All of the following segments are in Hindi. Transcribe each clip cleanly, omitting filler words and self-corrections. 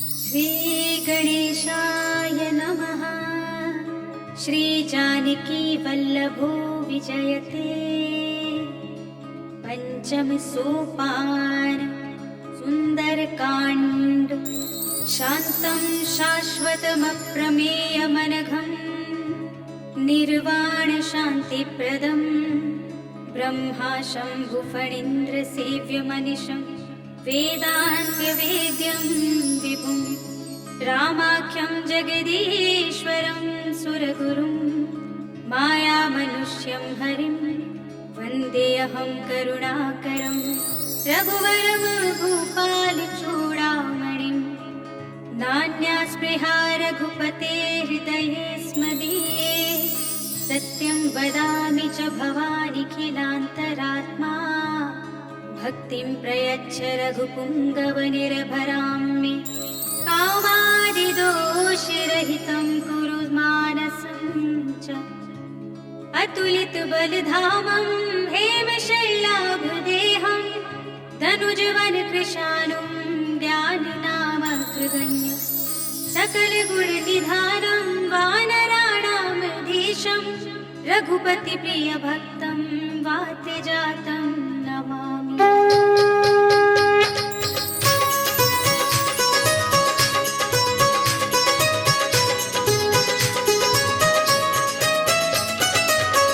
श्रीगणेशाय नमः। श्रीजानकीवल्लभो विजयते। पंचम सोपान सुंदरकांड। शान्तं शाश्वतमप्रमेयमनघं निर्वाण शान्तिप्रदं ब्रह्मा शम्भुफणीन्द्रसेव्यमनिशं वेदान्त्यवेद्यं विभुं रामाख्यं जगदीश्वरं सुरगुरुं मायामनुष्यं हरिं वन्देऽहं करुणाकरं रघुवरं भूपालचूडामणिं। नान्यास्पृहा रघुपते हृदये स्मदीये। सत्यं वदामि च भवानिखिलान्तरात्मा। भक्तिं प्रयच्छ रघुपुङ्गवनिर्भरां मे। कामादिदोषरहितं कुरु मानसं च। अतुलितबलधामं हेमशैलाभदेहं धनुजवनकृशानुं ज्ञाननामग्रगण्यं सकलगुणनिधानं वानराणामधीशं रघुपतिप्रियभक्तं वात्यजातं नमामि।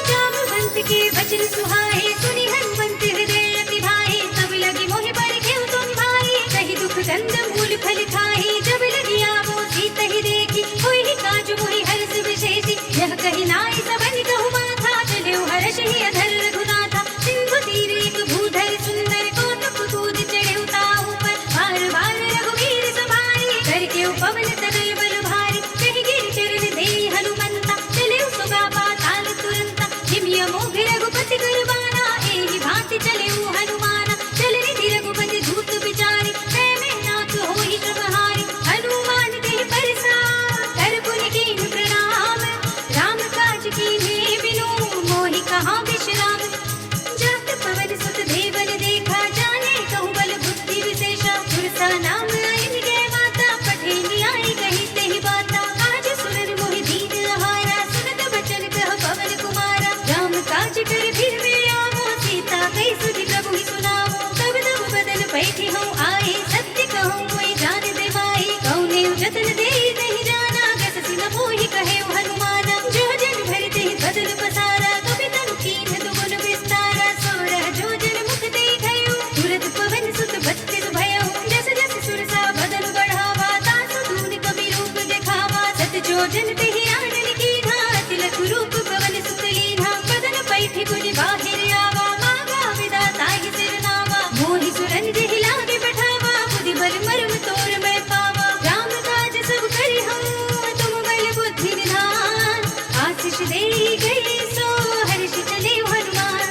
जामवंत के वचन सुहाए सुनि हनुमंत हृदय अति भाए। तब लगी मोहि बड़ घेउ तुम भाई कहि दुख गंध मूल फल खाई। जब लगी आवो सीता ही देखी होई काज मोहि हर्ष विशेषी। यह कहि नाई सबन कहु माथा चले हर्ष ही अधर रघुनाथा। सिंधु तीर एक भूधर सुंदर कौतुक कूद चढ़े ताहु पर। बार बार रघुवीर सवारी करके पवन तनय बल भारी। कहि गिर चरण दे हनुमंता चले सुगा पाताल तुरंता। हिमिया मोघ रघुपति कुर्बाना एहि भांति चले हनुमाना। चल निधि रघुपति धूत विचारी मैं नाथ होई श्रमहारी। हनुमान देहि परसा कर पुनि कीन्ह प्रणाम। राम काज कीन्हे बिनु मोहि कहाँ विश्राम। जात पवन सुत देवन देखा जाने कहु बल बुद्धि विशेषा। पुरसा नाम इनके माता पठे न्याय कही तेहि बाता। आज सुरन मोहि दीन आहारा सुनत बचन कह पवन कुमारा। राम काज कर फिर वे आवो सीता कई सुधि प्रभु ही सुनावो। तब तब बदन पैठी हूँ आए सत्य कहूँ मोहि जान दे माई। कौने जतन दे नहीं जाना गस सिन मोहि कहे हनुमाना। जो जन भर ते बदन पसारा कभी तनु कीन्ह दुगुन विस्तारा। सोरह जो जन मुख देखयो तुरत पवन सुत बत्तिस भयो। जस जस सुरसा बदन बढ़ावा तासु दून कवि रूप देखावा। सत जो जन तेहि आनन कीन्हा तिलक रूप पवन सुत लीन्हा। बदन पैठी पुनि बाहिर आवा मागा विधाता ही सिरनावा। मोहि सुरन जेहि लागे बैठावा बुद्धि बल मर्म तोर मैं पावा। राम काज सब करि हम तुम बल बुद्धि निधान। आशीष देहि गई सो हर्ष चले हनुमान।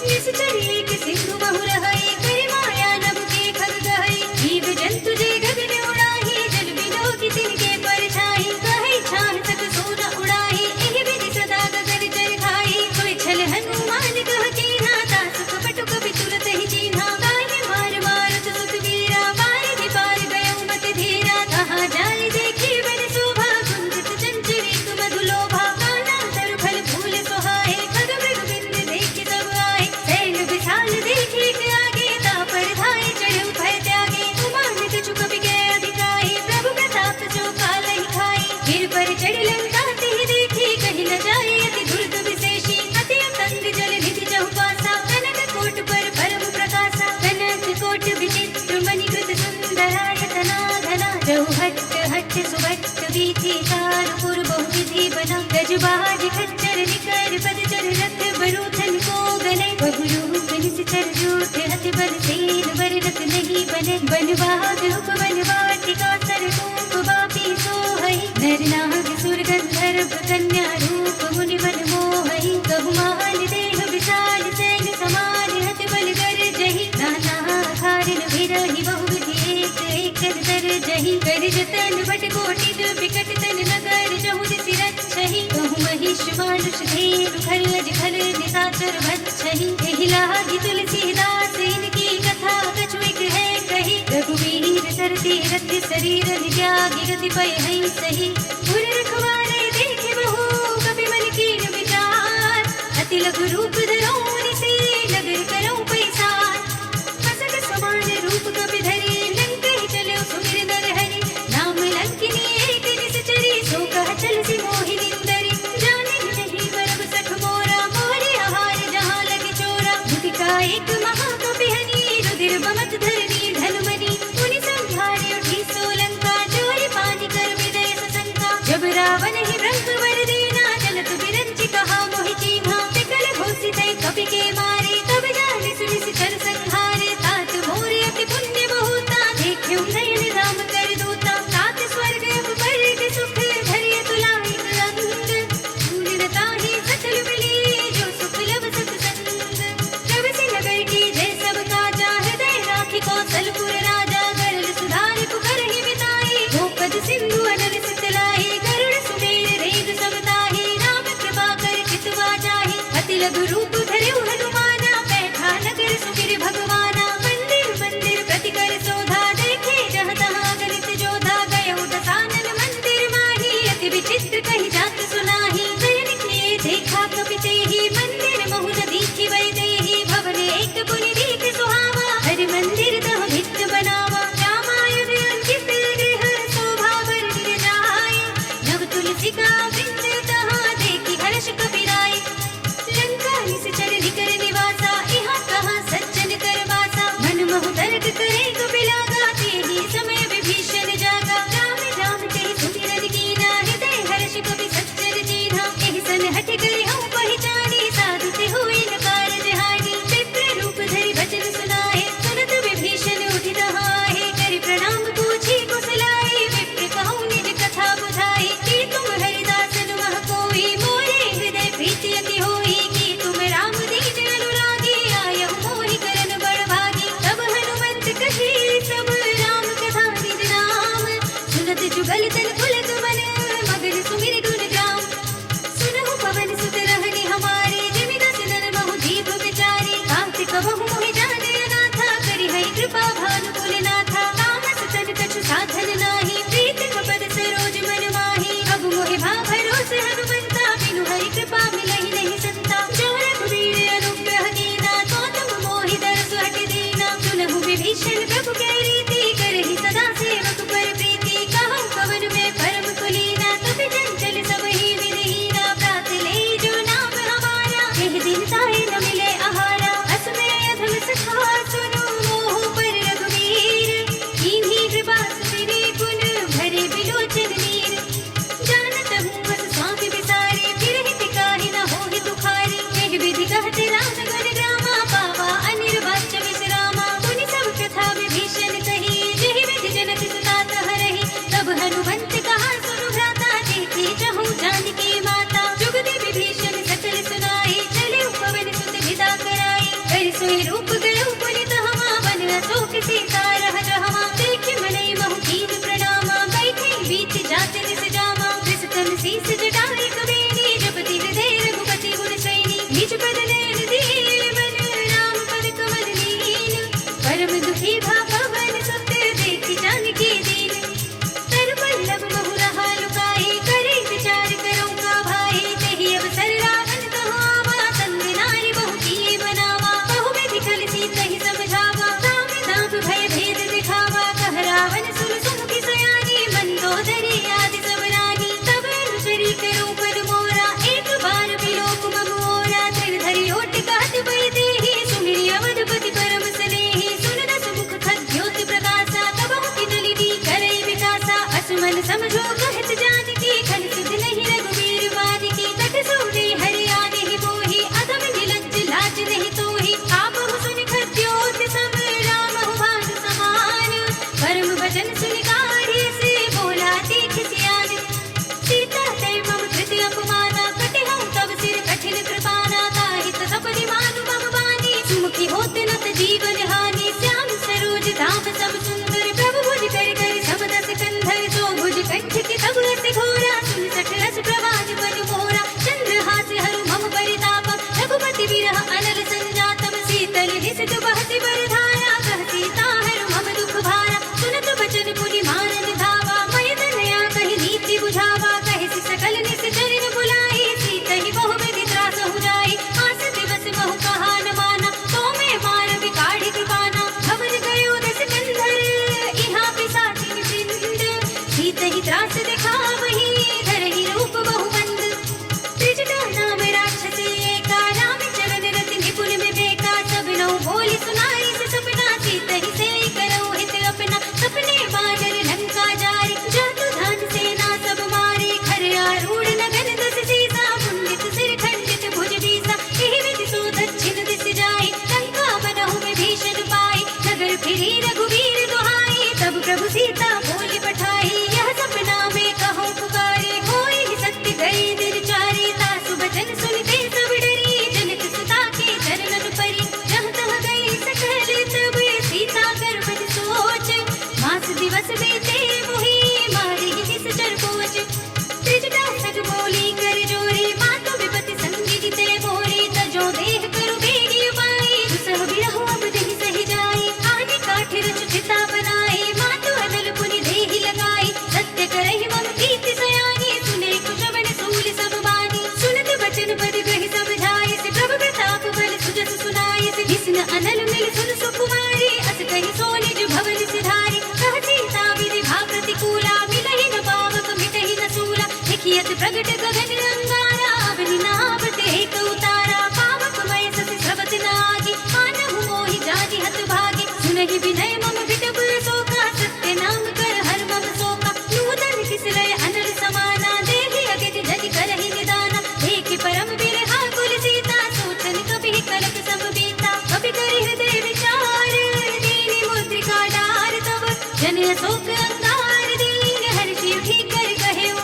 निश्चर एक सिंधु बहु रहई करि माया नभ के खग गहई। जीव जंतु जे गगन उड़ाही जल बिनो की तिनके परछाई। कहई छान तक सोना उड़ाही एहि विधि सदा गगन जल खाई। कोई छल हनुमान कह कीन्हा तासु कपट कपि तुरत ही चीन्हा। गाय मार मारत सुत वीरा बारिधि पार गयो मति धीरा। कहाँ जाय देखी बन शोभा कुंजित चंचरी मधुलोभा। काना तरु फल फूल सोहाए खग मृग बिंद देखि सब आए। सैल विशाल देखी के आगे तापर धाय चढ़ऊ भय त्यागे। उमान कछु कपि के अधिकाई प्रभु प्रताप जो कालहि खाई। गिर पर चढ़ लंका तेहि देखी कहि न जाय अति दुर्ग विशेषी। अति अतंग जल निधि चहुपासा कनक कोट पर परम प्रकाशा। कनक कोट विचित्र मणिकृत सुंदरायतना घना। जहु हट्ट हट्ट सुभट्ट वीथि चारु पुर बहु विधि बना। गजबाज खच्चर निकर पदचर रथ बरूथन को गले। बहुरूप निश्चर जूठ हति बल सेन बरनत नहीं बने। बनवाग उपवन वाटिका सरगोप बापी सोहई। नर नाग सुर गंधर्व कन्या रूप मुनि मन मोहई। कहु मान देह विशाल सैन समान हति बल कर जही। नाना खारिन विरहि बहु विधि एक एक कर जही। कर जतन बट कोटि विकट तन नगर जहु दिसि रक्षहि। कहु महिष मानुष धेनु खर अज खल निशाचर भक्षहि। एहि लागी तुलसीदास इनकी कथा कछु एक है कही। रघुवीर सरती रथ शरीर त्यागी गति पय है सही पुर रखवारे देखे बहु कपि मन कीन विचार अति लघु रूप धरोनि से नगर करो पैसार मसक समान रूप कपि धरे लंक ही चले सुमिर नर हरि नाम लंकिनी एक निश्चरी सो कह चल सी मोहिनी दरी जाने नहीं बरब सख मोरा मोरे आहार जहाँ लगे चोरा मुदिका एक महाकपि हनी रुधिर बमत धरनी धनुमनी मुनि संहारे उठी सोलंका चोरी पानी कर विदय सशंका जब रावण ही ब्रह्म वर देना चलत बिरंची कहा मोहि चीन्हा विकल घोषित कपि के मारे तब जाने सुनि सिखर संहारे तात मोरे अति पुण्य बहुता देखे नयन राम कर दूता तात स्वर्ग पर सुख धरिय तुलाई अंग शून्यता ही सकल मिली जो सुख लब सत्संग जब से नगर की जय सब काजा हृदय राखी कौशलपुर राजा गरल सुधार पुकर ही बिताई गोपद सिंधु अनल सितलाई गरुड़ सुमेर रेग समताही राम कृपा कर चितवा जाहि अति लघु रूप धरिउ हनुमाना बैठा नगर सुमिर भगवाना मंदिर मंदिर प्रति कर शोधा देखे जहाँ तहाँ गणित जोधा गयो दसानन मंदिर माही अति विचित्र कही जात सुनाही नयन किए देखा कपि तेहि मंदिर महु न दीखि वै देहि भवन एक पुनि दीख सुहावा हरि मंदिर तह भित्त बनावा रामायण अंकित गृह शोभा वर्णिय जाय नव तुलसिका वृंद तहाँ देखि हर्ष कपि राय लंका निश्चर निकर निवासा यहाँ कहाँ सज्जन कर वासा मन महु तर्क करे कपि लागा तेहि समय विभीषण जागा राम राम तेहि सुमिरन कीना हृदय हर्ष कपि सज्जन चीन्हा एहि सन हठ करि हूँ पहिचानी साधु से हुई न कारज हानि विप्र रूप धरि वचन सुनाए सुनत विभीषण उठि तहाए करि प्रणाम पूछी कुशलाए विप्र कहूँ निज कथा बुझाई कि तुम हरिदासन मह कोई मोरे हृदय प्रीति अति होई कि तुम राम दीन अनुरागी आयहु मोहि करन बड़ भागी तब हनुमंत कही सब राम कथा निज नाम सुनत जुगल तन पुलक मन मगन सुमिर गुण ग्राम सुनहु पवन सुत रहनि हमारे जिमि दस नर महु जीव विचारी कार्तिक बहु मोहि जाने अनाथा करि है कृपा भानुकुल नाथा तामस तन कछु साधन नाही प्रीत कपद सरोज मन माही अब मोहि भा भरोसे हनुमंता बिनु हरि कृपा मिलहि नहीं संता जो रघुवीर अनुग्रह कीना तो तुम मोहि दरस हट दीना सुनहु विभीषण प्रभु कै रीति करहि सदा सेवक पर प्रीति कहूँ पवन में परम कुलीना कपि चंचल सब ही विधिहीना प्रात ले जो नाम हमारा एहि दिन ताहि न मिले आहारा अस में अधम सखा सुनो मोह पर रघुवीर कीन्ही कृपा सुमिरि गुण भरे बिलोचन नीर जानत हूँ बस स्वामी बिसारी फिर हित काहि न होहि दुखारी एहि विधि कहते राम गुण ग्रामा पावा अनिर्वाच्य विश्रामा मुनि सब कथा विभीषण कही जेहि विधि जनक सुता हरहि तब हनुमंत कहा सुनु भ्राता देखी चहु जानकी माता जुगति विभीषण सकल सुनाई चले पवन सुत विदा कराई कर सोई रूप गयो पुनि तहमा वन अशोक सीता रह जहमा देखि मनई महु कीन प्रणामा बैठे बीच जात निस जामा कृष्ण शीस जटाई कबीनी जपति हृदय रघुपति गुण सैनी निज पद नयन दिए मन राम पद कमल लीन परम दुखी भा पवन सुत देखि जानकी दीन तर पल्लव बहु रहा लुकाई करे विचार करो का भाई तेहि अवसर रावण कहो आवा संग नारी बहु किए बनावा बहु विधि कल सीत ही समझावा राम नाम भय भेद दिखावा कह रावण सुन सुमुखी सयानी मंदोदरी आदि सब रानी तब अनुचरी करो पद मोरा एक बार विलोक ममोरा धर धरि ओट कहत पै देहि सुमिरि अवधपति परम स्नेहि सुन दस मुख खद्योत प्रकाशा तब की नलिनी करई विकासा असमन समझो कहत जानकी खन सिद्ध नहीं रघुवीर वानिकी तट सोने हरि आने ही मोहि अधम निलज्ज लाज नहीं तोहि आप सुनि खद्योत सब राम भानु समान परम वचन सुनि काढ़ी से बोला तीख सियान सीता ते मम कृति अपमाना कटे हूँ तब सिर कठिन कृपाना ताहित सपरि मानु मम वानी सुमुखी होत नत जीवन हानि श्याम सरोज धाम सब सुंदर प्रभु भुज कर कर समदस कंधर सो भुज कंठ की तब रस रास दिखावही धरहि रूप बहुबंद त्रिजटा नाम राक्षसी एका राम चरण रति निपुण विवेका सब नौ बोली सुनाई से सपना सीतहि से करौ हित अपना सपने बानर लंका जारी जातु धान सेना सब मारे खर आरूढ़ नगन दस सीसा मुंडित सिर खंडित भुज बीसा एहि विधि सो दक्षिण दिस जाई लंका बनहु में भीषण पाई नगर फिरी रघुवीर दुहाई तब प्रभु सीता बोली पठाई यह सपना में कहो पुकारे होई सत्य गई दिल चारी तासु बचन सुनते सब डरी जनक सुता के चरणन परी जहाँ तह गई सकल तब सीता गर्भज सोच मास दिवस बीते मोहि मारी निश्चर पोच त्रिजटा सग बोली कर जोरी मातु विपति संगी जिते मोरी तजो देह करु बेगी उपाई दुसह बिरहु अब देहि सही जाई आने काठि रच चिता बनाई मातु अनल पुनि देहि लगाई सत्य करहि मम कीर्ति सयानी सुने कुशवन सूल सब बानी सुनत बचन पद कहि समझाई से प्रभु प्रताप बल सुजस सुनाई से जिसन अनल मिल सुन सुकुमारी अस कहि सो निज भवन सिधारी कह सीता विधि भा प्रतिकूला मिलहि न पावक मिटहि न सूला देखियत प्रगट गगन अंगारा अवनि नावत एक उतारा पावक मय सस स्रवत नागी मानहु मोहि जानि हत भागी सुनहि विनय मम विटप शोका सत्य नाम कर हर मम शोका नूतन किसलय अनल समाना देहि अगति जनि करहि निदाना देखि परम बिरहा कुल सीता सोचन कपि कनक सम बीता कपि करि हृदय विचार दीनि मुद्रिका डार तब जन शोक अंगार दीन हर्षि उठि कर कहेउ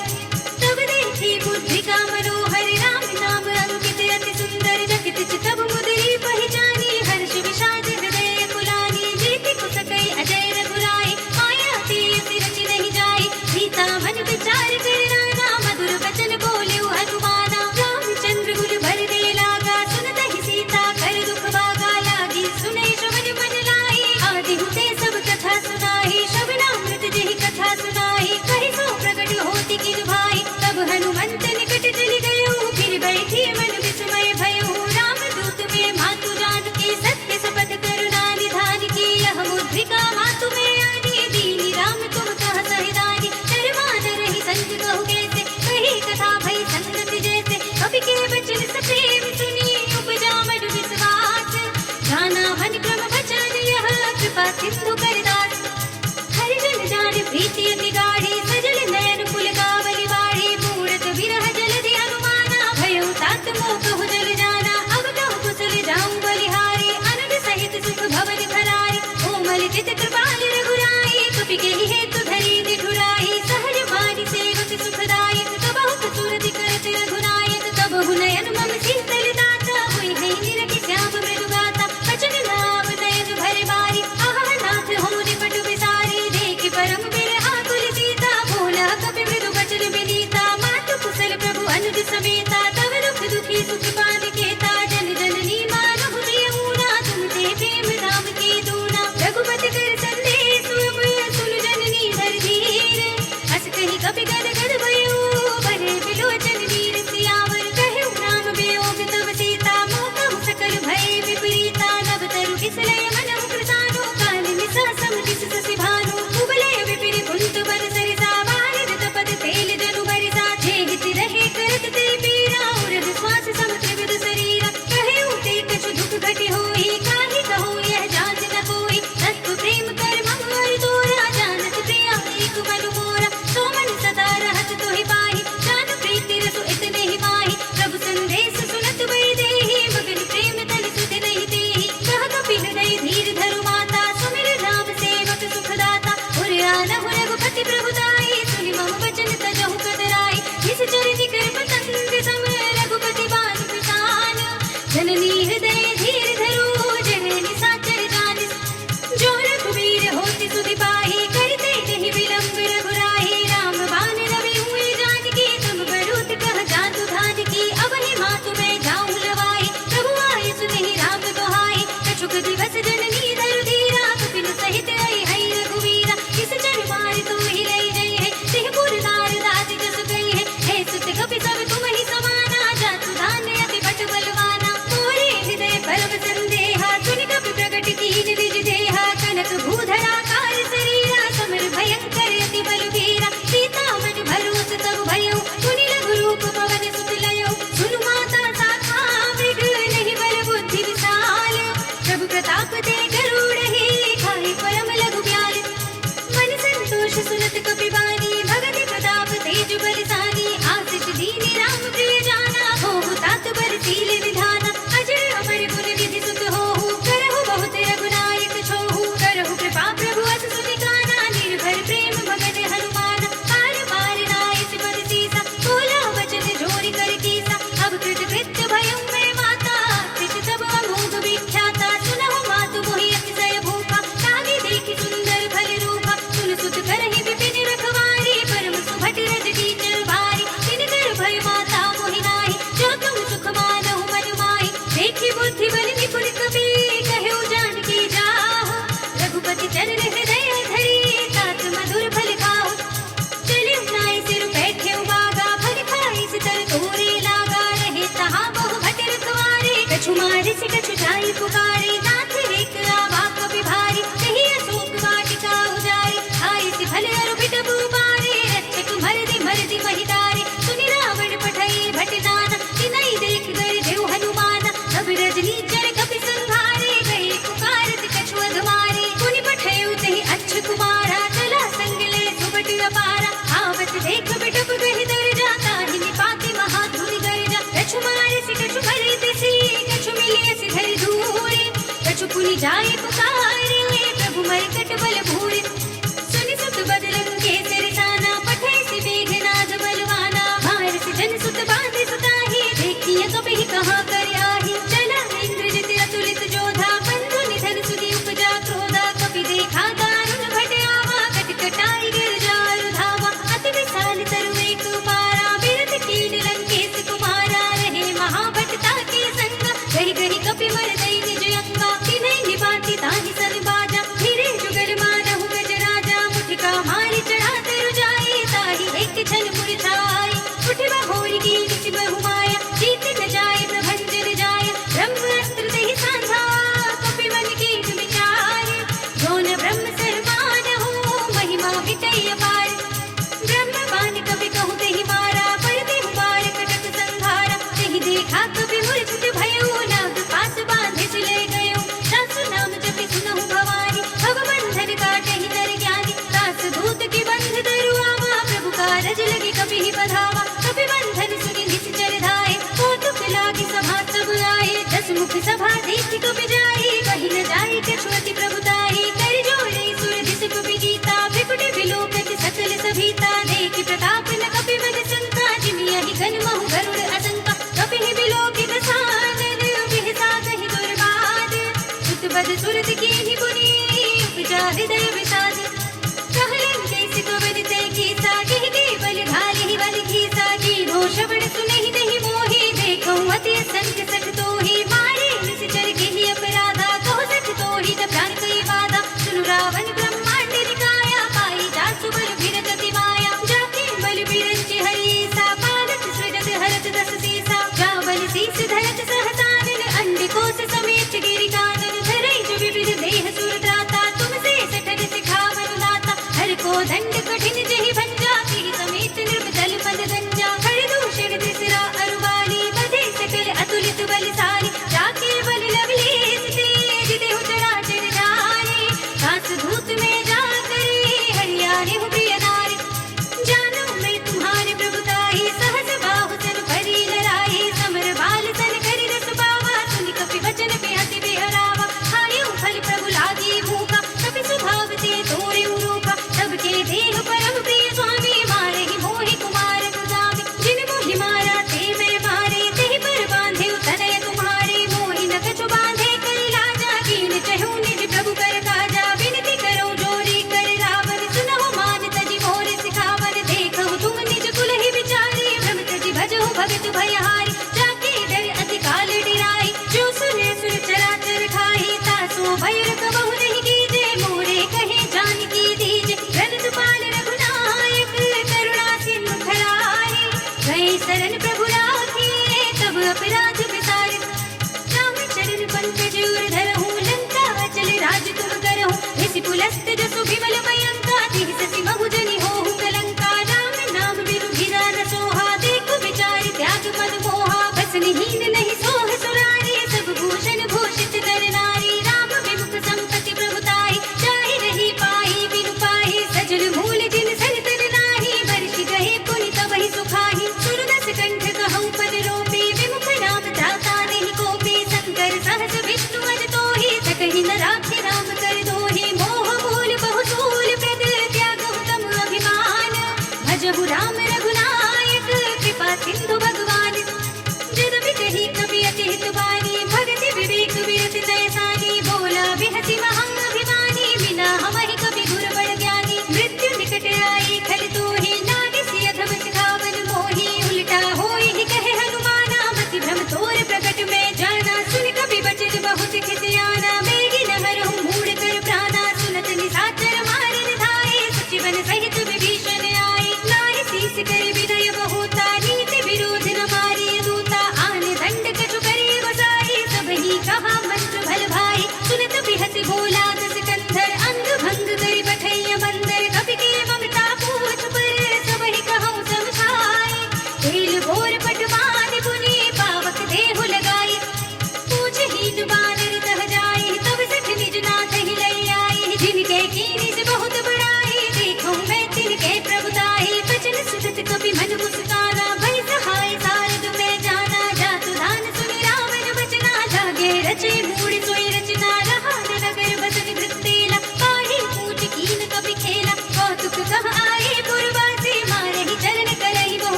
तब देखी बुद्धिका मनोहर राम नाम अंकित अति सुंदर जकित चितब मुदरी पहिचानी हर्ष विषाद हृदय कुलानी जीति कुसकई अजय रघुराई माया तीर रचि नहीं जाई सीता मन विचार कर नाना मधुर वचन बोलेउ हनुमाना रामचंद्र गुल भर दे लागा सुनतहि सीता कर दुख भागा लागी सुनै श्रवण मन लाई आदि हुते सब कथा सुनाई श्रवणामृत जेहि कथा सुनाई कहि सो प्रगट होति किन भाई तब हनुमंत निकट चली गयो फिर बैठी मन विस्मय भयो रामदूत में मातु जानकी सत्य शपथ करुणा निधान की यह मुद्रिका मातु में आनी दीनी राम तुम कह सहिदानी शर्मान रही संग कहु कैसे कही कथा भई संगत जैसे कवि के वचन सप्रेम सुनी उपजा मन विश्वास जाना हन क्रम वचन यह कृपा सिंधु करदास हरिजन जान प्रीति अति गाढ़ी सजल नयन पुल कावली बाढ़ी मूरत विरह जलधि हनुमाना भयो तात मोह कहु जल जाना अब कहु कुशल जाऊं बलिहारी अनंत सहित सुख भवन भरारी कोमल चित कृपाल रघुराई कपि के हेतु धरी निठुराई सहज मानि सेवक सुखदायक कबहु कसूरति करत रघुनायक कबहु नयन मम शीतल दाता हुई है निरखि श्याम मृदु गाता बचन नाम नयन भर बारी आह नाथ हो निपट विसारी देखि परम बिरहा कुल सीता बोला कपि मृदु बचन विनीता मातु कुशल प्रभु अनुज समेता तव दुख दुखी सुख पान केता जन जननी मानहु जियऊना तुम ते प्रेम धाम की दूना रघुपति कर संदेश अब सुन जननी धर धीर अस कहि कपि गद गद भयो बरे बिलोचन वीर सियावर कहु राम वियोग तव सीता मोह सकल भय विपरीता नभ तरु किसलय मनहु कृतानो काल निसा सम जिस ससि भानु उबलय विपिन कुंत बर सरिसा वारिद तपद तेल जनु बरिसा जे हित रहे करत ते पीरा अपारा, आवत देख बिटुक गहि दर जाता ही निपाति महाधुनि गर्जा। कछु मारे से कछु भरे तिसी, कछु मिले से धरि धूरे, कछु पुनि जाए पुकारे, प्रभु मरकट बल भूरे। सुनि सुत बदलन के सिरसाना, पठै से मेघनाद बलवाना, मार से जन सुत बांधे सुताही, देखिए कभी कहाँ कर आही। चला इंद्रजित अतुलित जोधा, बंधु निधन सुनि उपजा क्रोधा, कपि देखा दारुण भट आवा, कटकटाई गिरजारु धावा। अति विशाल तरु एक पारा, बिरथ कीन लंकेश कुमारा, रहे महाभटता के संगा, गहि गहि कपि मर गई निज अंगा। तिन्है निपाति ताहि सन बाजा, फिरे जुगल मानहु गजराजा, मुठिका मारि चढ़ा तरु जाई, ताहि एक छन मुरझाई। उठि बहोरी कीन सि बहु माया, जीत न जाय प्रभंजन जाय, ब्रह्म अस्त्र देहि सांझा, कपि मन कीन विचार। जो न ब्रह्म सरमान हो, महिमा मिटै अपार। ब्रह्म बाण कपि कहु तेहि मारा, पर देहु बार कटक संघारा। तेहि देखा कपि मूर्छित भयउ, नाग पास बांधे से ले गयो। सासु नाम जपि सुनहु भवानी, भव बंधन काटहि नर ज्ञानी। दास दूत की बंध धरु आवा, प्रभु कारज लगे कपि ही बधावा। कपि बंधन सुनि निश्चर धाये, कौतुक लागी सभा सब आए। दस मुख सभा देखि कपि जाई, कहि न जाई कछु अति प्रभुताई। कर जोड़े सुर दिस कपि गीता, भृकुटि विलोकत सकल सभीता। देखि प्रताप न कपि बन संका, जिमियहि गन महु गरुड़ असंका। कपि ही विलोकित सानन, बिहसा कहि दुर्बाद। सुत बद सुरत कीन्हि पुनि, उपजा हृदय विषाद। कहलन कैसि कवन तै कीसा, केहि के बल घालिहि बल घीसा। कीन्हो श्रवण सुनहि नहीं मोहि, देखहुँ अति असंख्य सठ तोहि। मारे निश्चर गेहि अपराधा, कहु सठ तोहि न प्राण कई बाधा। सुनु रावण ब्रह्मांड निकाया, पाई जासु बल भिरत अति माया। जाके बल बिरंचि हरीसा, पालत सृजत हरत दस सीसा। जा बल शीस धरत सहसानन, अंडकोश समेत गिरि कानन। धरै जो विविध देह सुर त्राता, तुमसे सठन सिखावन दाता। हर को दंड कठिन जहि भंजा, तिहि समेत नृप जल पद गंजा। हर दूषण त्रिसरा अरुवाली, बधे सकल अतुलित बलशाली। जाके बल लवलेश तेज, देहु चराचर जारे। कास धूत में जा करे, हरियाणे हूँ प्रिय नारी। जानो मैं तुम्हारे प्रभुताई, सहस बाहु सन परी लड़ाई। समर बाल सन करि रस पावा, सुनि कपि वचन बेहति बेहरावा। खायो फल प्रभु लागी भूखा, कपि स्वभाव ते तोरे रूपा। सबके देह परम प्रिय स्वामी, मारहि मोहि कुमार सुदामी। जिन मोहि मारा ते मैं मारे, तेहि पर बांधे तनय तुम्हारे। मोहि न कछु बांधे कर लाजा, कीन चहु निज प्रभु कर काजा। विनती करो जोरी कर रावण, सुनहु मान तजि मोर सिखावन। देखहु तुम निज कुल ही विचारे, भ्रम तजि भजहु भगत भयहारी। जाके डर अति काल डिराई, जो सुने सुर चराचर खाई। तासो भय कबहु नहीं कीजे, मोरे कहे जानकी दीजे। रनत पाल रघुनायक, करुणा सिंधु खरारे। गए शरण प्रभु राखे, तब अपराध विसारे। राम चरण पंकज उर धरहु, लंका अचल राज तुम करहु। ऋषि पुलस्त जसु विमल मयंका, तिहि ससि महु जनि होहु कलंका। राम नाम बिनु धीरा न सोहा, देखु विचार त्याग मन मोहा। बसनिहीन नहीं सोह सुरारे, सब भूषण भूषित नर नारी। राम विमुख संपत्ति प्रभुताई, जाहि रही पाई बिनु पाई। सजल मूल जिन सन तन नाही, बरषि गए पुनि तबहि सुखाहि। सुरदस कंठ कहउँ पद रोपी, विमुख नाम त्राता नहीं कोपी। शंकर सहस विष्णु अज तोहि, सकहि न राखे राम कर दोहि। मोह मूल बहु सूल प्रद, त्यागहु तम अभिमान। भजहु राम रघुनायक, कृपा सिंधु भगवान। जदपि कही कपि अति हित बानी, भगति विवेक विरत तैसानी। बोला बिहसि महाअभिमानी, बिना हमहि कपि गुर बड़ ज्ञानी। मृत्यु निकट आई खल तोहि, नागिसि अधम सिखावन मोहि। उल्टा होई ही कहे हनुमाना, मति भ्रम तोर प्रकट में जाना। सुन कपि बचन बहुत खिसियाना, बेगी न हरहु मूढ़ कर प्राणा। सुनत निशाचर मारन धाये, सचिवन सहित विभीषण आए। नाहि शीस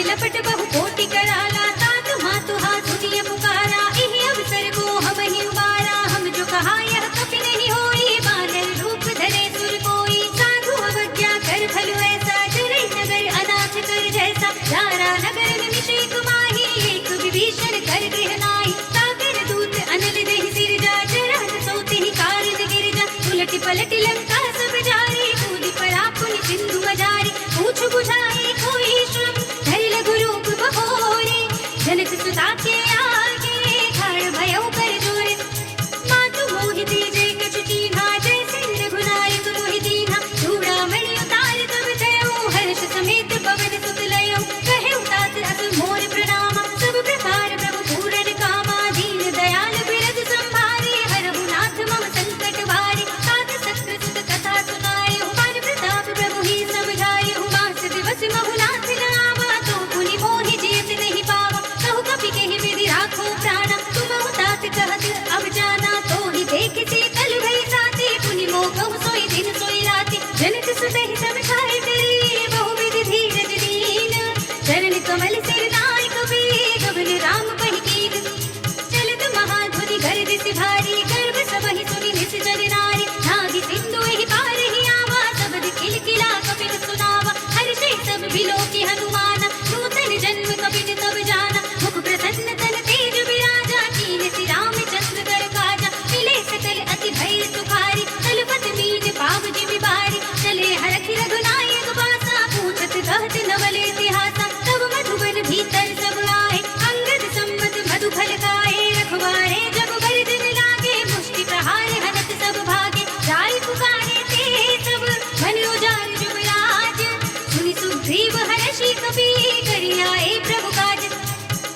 लपट बहु कोटि कराला, तात मातु हाथ सुनिय पुकारा, इहि अवसर को हम ही उबारा। हम जो कहा यह कपि नहीं होई, बानर रूप धरे सुर कोई। साधु अवज्ञा कर भलु ऐसा, जरै नगर अनाथ कर जैसा। दारा नगर निमिषे कुमाही, एक विभीषण कर गृह नाहि। सागर दूत अनल देहि सिरजा, जरहत सोते ही कारण गिरजा। उलटि पलटि लंका सब जारी, कूदि परा पुनि सिंधु मजारी। पूछ बुझाए कोई श्रम, धरि लघु रूप बहोरे। जनक सुता के आगे, खाड़ भयउ कर जोरे। मातु मोहि दीजे कछु कीन्हा, जैसे रघुनायक मोहि दीन्हा। चूड़ामणि उतार तब जयउ, हर्ष समेत पवन सुत लयउ। कहे तात अस मोर प्रणामा, सब प्रकार प्रभु पूरन कामा। दीन दयाल बिरद संभारे, हरहु नाथ मम संकट वारे। तात सत्य सुत कथा सुनाएहु, पार प्रताप प्रभु ही समझाएहु। मास दिवस महु नाथ नावा, तो पुनि मोहि जियत नहीं पावा। कहु कपि केहि विधि राखो प्राणा, तुमहु तात कहत अब जाना। तो ही देखि कल भई साथी, पुनि मोह कहु सोई दिन सोई राति। जनक सुतहि समझाए डरे, बहु विधि धीरज दीन। चरण कमल सिर नाय कपि, गगन राम पहि कीन। चलत महाधुनि गर्ज से भारी, गर्भ सबहि सुनि निश्चर नारी। नागी सिंधु एहि पार ही आवा, सबद किलकिला कपिन सुनावा। हर्षे सब बिलोकि हनुमाना, नूतन जन्म कपिन तब जाना। मुख प्रसन्न तन तेज विराजा, कीनसि रामचंद्र कर काजा। मिले सकल अति भय सुखारी, तलपत मीन पाव जिमि बारी। चले हरखि रघुनायक बासा, पूछत कहत नवल इतिहासा। तब मधुबन भीतर सब आए, अंगद सम्मत मधु फल खाए। रखवारे जब बरदन लागे, मुष्टि प्रहार हनत सब भागे। जाय पुकारे ते सब, मन उजाड़ जुबराज। सुनि सुग्रीव हर्षि कपि, करि आए प्रभु काज।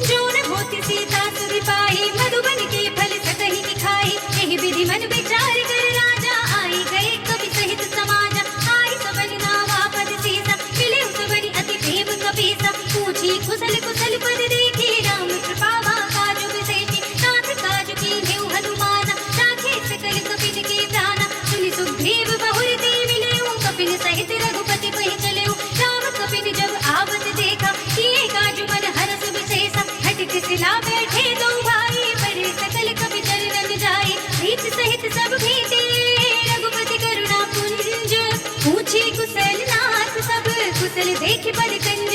जो न होति सीता सुधि पाई, मधुबन के फल सकहि की खाई। एहि विधि मन विचार कर राजा, आई गए कपि सहित समाजा। आई सबन नावा पद सीसा, मिले सबनि अति प्रेम कपीसा। पूछी कुशल कुशल पद देखी, राम कृपा काजु विशेषी। नाथ काज कीन्हेउ हनुमाना, राखे सकल कपिन के प्राणा। सुनि सुग्रीव बहुर ते मिलेउ, कपिन सहित रघुपति पहि चलेउ। राम कपिन जब आवत देखा, किए काजु मन हरस विशेषा। हटिक सिला बैठे दो भाई, पढ़े सकल कपि चरणन जाई। प्रीत सहित सब भेटे, रघुपति करुणा पुंज। पूछी कुशल नाथ सब, कुशल देखि बड़ कंज।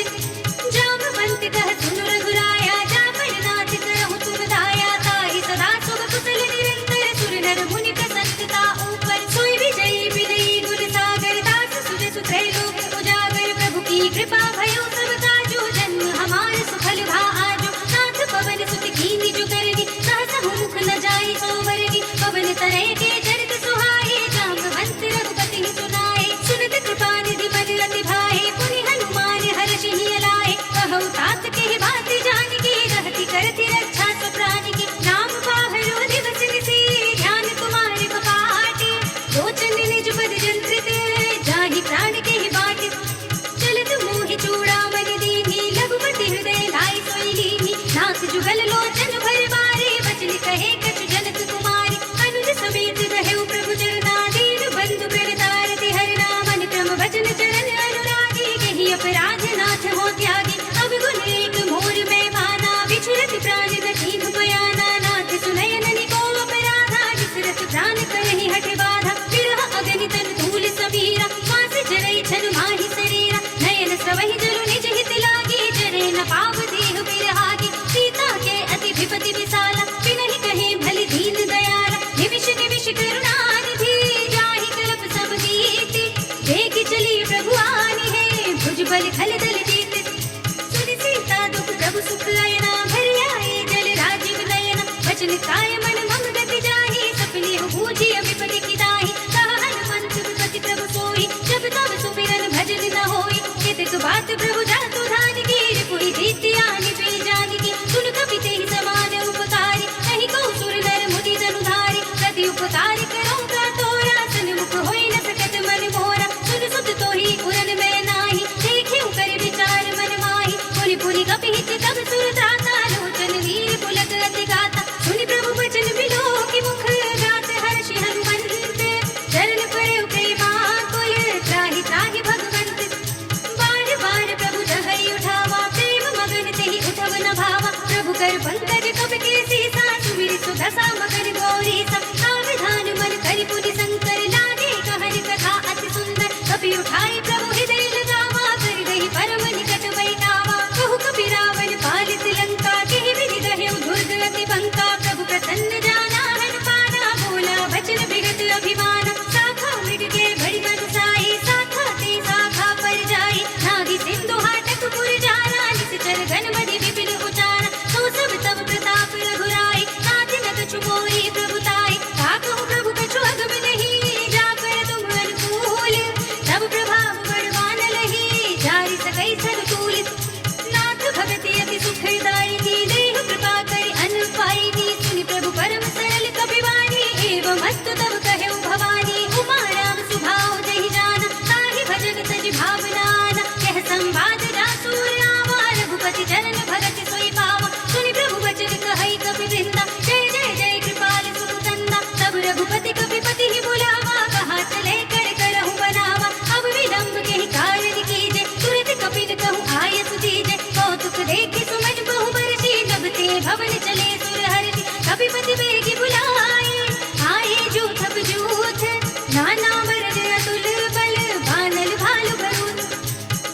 जामवंत कह सुनु रघुराया, जामन नाथ करहु तुम दाया। ताहि सदा शुभ कुशल निरंतर, सुर नर मुनि प्रसन्नता ऊपर। सोई विजयी विनयी गुण सागर, दास सुजसु त्रैलोक उजागर। प्रभु की कृपा भयो सब काजो, जन्म हमार सुफल भा आजो। नाथ पवन सुत कीन्हि जो करनी, सहसहु मुख न जाई सोवरनी। पवन तनय के चरित सुहाए, जामवंत रघुपति सुनाए। सुनत कृपा निधि मन अति भाए, पुनि हनुमान हर्षि लाए। कहु तात के बात जानकी, रहति करति रक्षा सु प्राण की। नाम बाहरो दिवस निशि, ध्यान कुमार कपाटे। लोचन निज पद जंत्रित, जाहि प्राण के बाटे। चलत मोहि चूड़ामणि दीन्हि, लघुपति हृदय लाई सोई लीन्हि। नाथ जुगल लोचन भर बारे, बचन कहे कछु जनक कुमारी। अनुज समेत रहेउ प्रभु चरना, दीन बंधु प्रणतारति हरना। मन क्रम भजन चरण अनुरागी, केहि अपराध नाथ हो त्यागी। अब गुण एक मोर मैं माना, बिछुरत प्राण न कीन्हु बयाना। नाथ सुनयन निको अपराधा, बिसरत प्राण करहि हठ बाधा। विरह अगनि तन धूल सबीरा, मास जरै छन माहि शरीरा। नयन स्रवहि जरु निज हित लागी, जरै न पाव देह बिरहागी। सीता के अति विपति विशाला, बिनहि कहे भलि दीन दयाला। निमिष निमिष करुणा निधि, जाहि कल्प सब नीति। देखि चली प्रभु आनि है, भुजबल खल दल जीत। सुनि सीता दुख प्रभु सुख लयना, भरि आए जल राजीव नयना। वचन काय मन मम गति जाहि, सपने हो बूझी विपति की दाहि। कहा हनुमंत विपति प्रभु सोई, जब तब सुमिरन भजन न होई। केतक बात प्रभु जातु धान की, रिपुहि जीति आनि पे जानकी। सुन कपि तेहि समान उपकारी, नहीं कहु सुर नर मुनि जनुधारी। प्रति उपकार करो का तोरा, सन्मुख होई न सकत मन मोरा। सुन सुत तोहि उरन मैं नाही, देखेउ कर विचार मन माही। पुनि पुनि कपि हित तब सुर त्राता, लोचन वीर पुलक अति गाता। सुनि प्रभु बचन बिलोकि मुख, गात हर्षि हनुमंत। चरण परेउ प्रेमा कुल, त्राहि त्राहि भगवंत। बार बार प्रभु जहै उठावा, प्रेम कर पंकज कब के सीसा सुमिर सुदशा मकर गौरी सा सावधान मन करि पुनि शंकर लागे कहन कथा अति सुंदर कपि उठाई प्रभु हृदय लगावा कर गई परम निकट बैठावा कहु कपि रावण पालित लंका के विधि गहेउ दुर्ग अति बंका प्रभु प्रसन्न जाना हन पाना बोला वचन विगत अभिमान शाखा मृग के बड़ी मनुसाई शाखा ते शाखा पर जाई नागी सिंधु हाटक पुर जाना निश्चर घन मधि विपिन उचारा तो सब तब प्रताप रघुराई नाथ न कछु मोहि प्रभुताई ताकहु प्रभु कछु अगम नहीं जाकर तुम अनुकूल तब प्रभाव बड़वान लही जारि सकई सरतूल नाथ भगति अति सुखदायिनी देह कृपा करि अन्न पाइनी सुनि प्रभु परम सरल कपिवानी एवं अस्तु तब कहेउ भवानी उमा राम सुभाव जहि जाना ताहि भजन तज भावनाना कह संवाद जासुर आवा रघुपति चरण भगत सोई पावा सुनि प्रभु वचन कहई कपि वृंदा जय जय जय कृपाल सुखकंदा तब रघुपति कपिपति ही बुलावा कहा चले कर करहु बनावा अब विलंब के कारण कीजे तुरत कपिन कहूँ आय सुदीजे कौतुक देखि सुमन बहु बरसी जब ते भवन चले सुर हरषि कपिपति बेगी बुलाए आए जूथ जूथ नाना वरद अतुल बल बानल भालु भरूत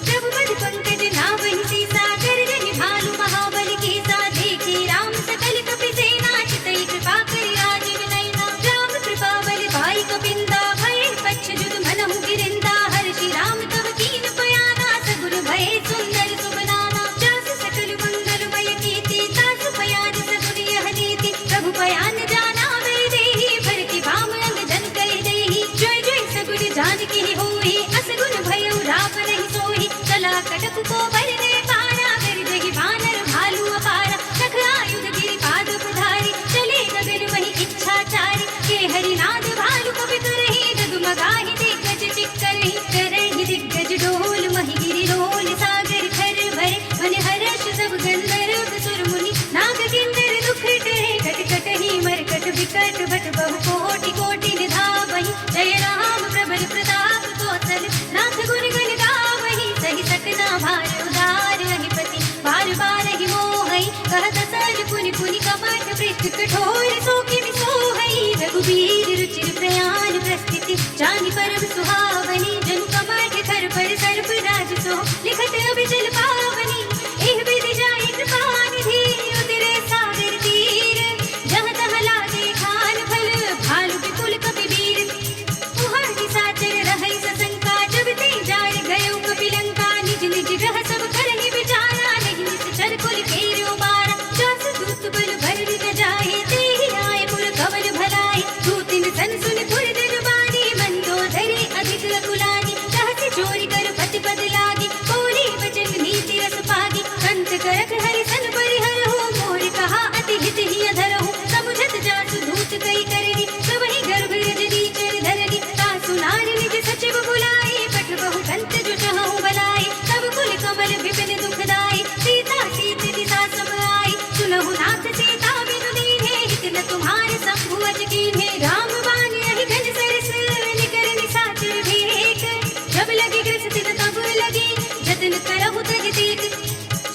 प्रभु पद पंकज नावहि सीसा गर्जनि भालु महाबल कीसा देखे राम सकल कपि सेना चितई कृपा करि राजीव नयना राम कृपा बल पाई कपिंदा भय पच्छ जुद मनहु गिरिंदा हर्षि राम तब कीन पयाना सगुन भय सुंदर सुबनाना जास सकल मंगलमय कीर्ति तासु पयान सगुन यह नीति प्रभु पयान जाना वे देहि भर की बाम अंग जन कह देहि जय जय सगुन जानकी होई असगुन भयउ राम नहीं सोई चला कटक को बरने पारा कर जहि बानर भालू अपारा सख आयुध गिरि पाद पधारी चले गगन वही इच्छाचारी के हरिनाद भालु कपि करहि डगमगाहि दिग्गज चिक्करहि करहि दिग्गज डोल महि गिरि रोल सागर खर भरे मन हर्ष सब गंधर्व सुर मुनि नाग किन्नर दुख टरे कट कटहि मरकट विकट भट बहु कोटि कोटि निधावहि जय राम प्रबल प्रताप कौशल नाथ गुण गण गावहि सहि सकना भार उदार अधिपति बार बार ही मोहई कहत सर पुनि पुनि कपट पृष्ठ कठोर सो किमि सोहई रघुबीर रुचिर प्रयाण प्रस्थिति जानि परम सुहावनी जनु कमठ खर पर सर्प राज सो लिखत अभिजल पावनी एह विधि जाय कृपा निधि उतरे सागर तीर जहाँ तहाँ लागे खान फल भालु विपुल कपि वीर उहाँ निशाचर रहै सशंका जब ते जाय गयो कपि लंका निज निज ग्रह सब करहि विचारा नहीं निश्चर कुल घेरो बारा जास दूत बल भर न जाए तेहि आए पुर कवल भलाए दूतिन सन सुन पुर दरबारी मंदोदरी अधिक अकुलानी सहस चोरी कर पति पद लागी बोली वचन नीति रस पागी कंत करक हरि सन परिहर हो मोर कहा अति हित ही अधर हो समुझत जासु दूत कई करनी सबहि गर्भ रजनी चर धरनी तासु नारी निज सचिव बुलाए पठ बहु कंत जो चहु बलाए तब कुल कमल विपिन दुखदाई सीता सीत दिशा सब आई सुनहु नाथ सीता बिनु दीन्हे हित न तुम्हारे शंभु अज कीन्हे राम बाण यही घन सरस निकर निशाचर भेक जब लगी ग्रसित तब लगी जतन करहु तज तीक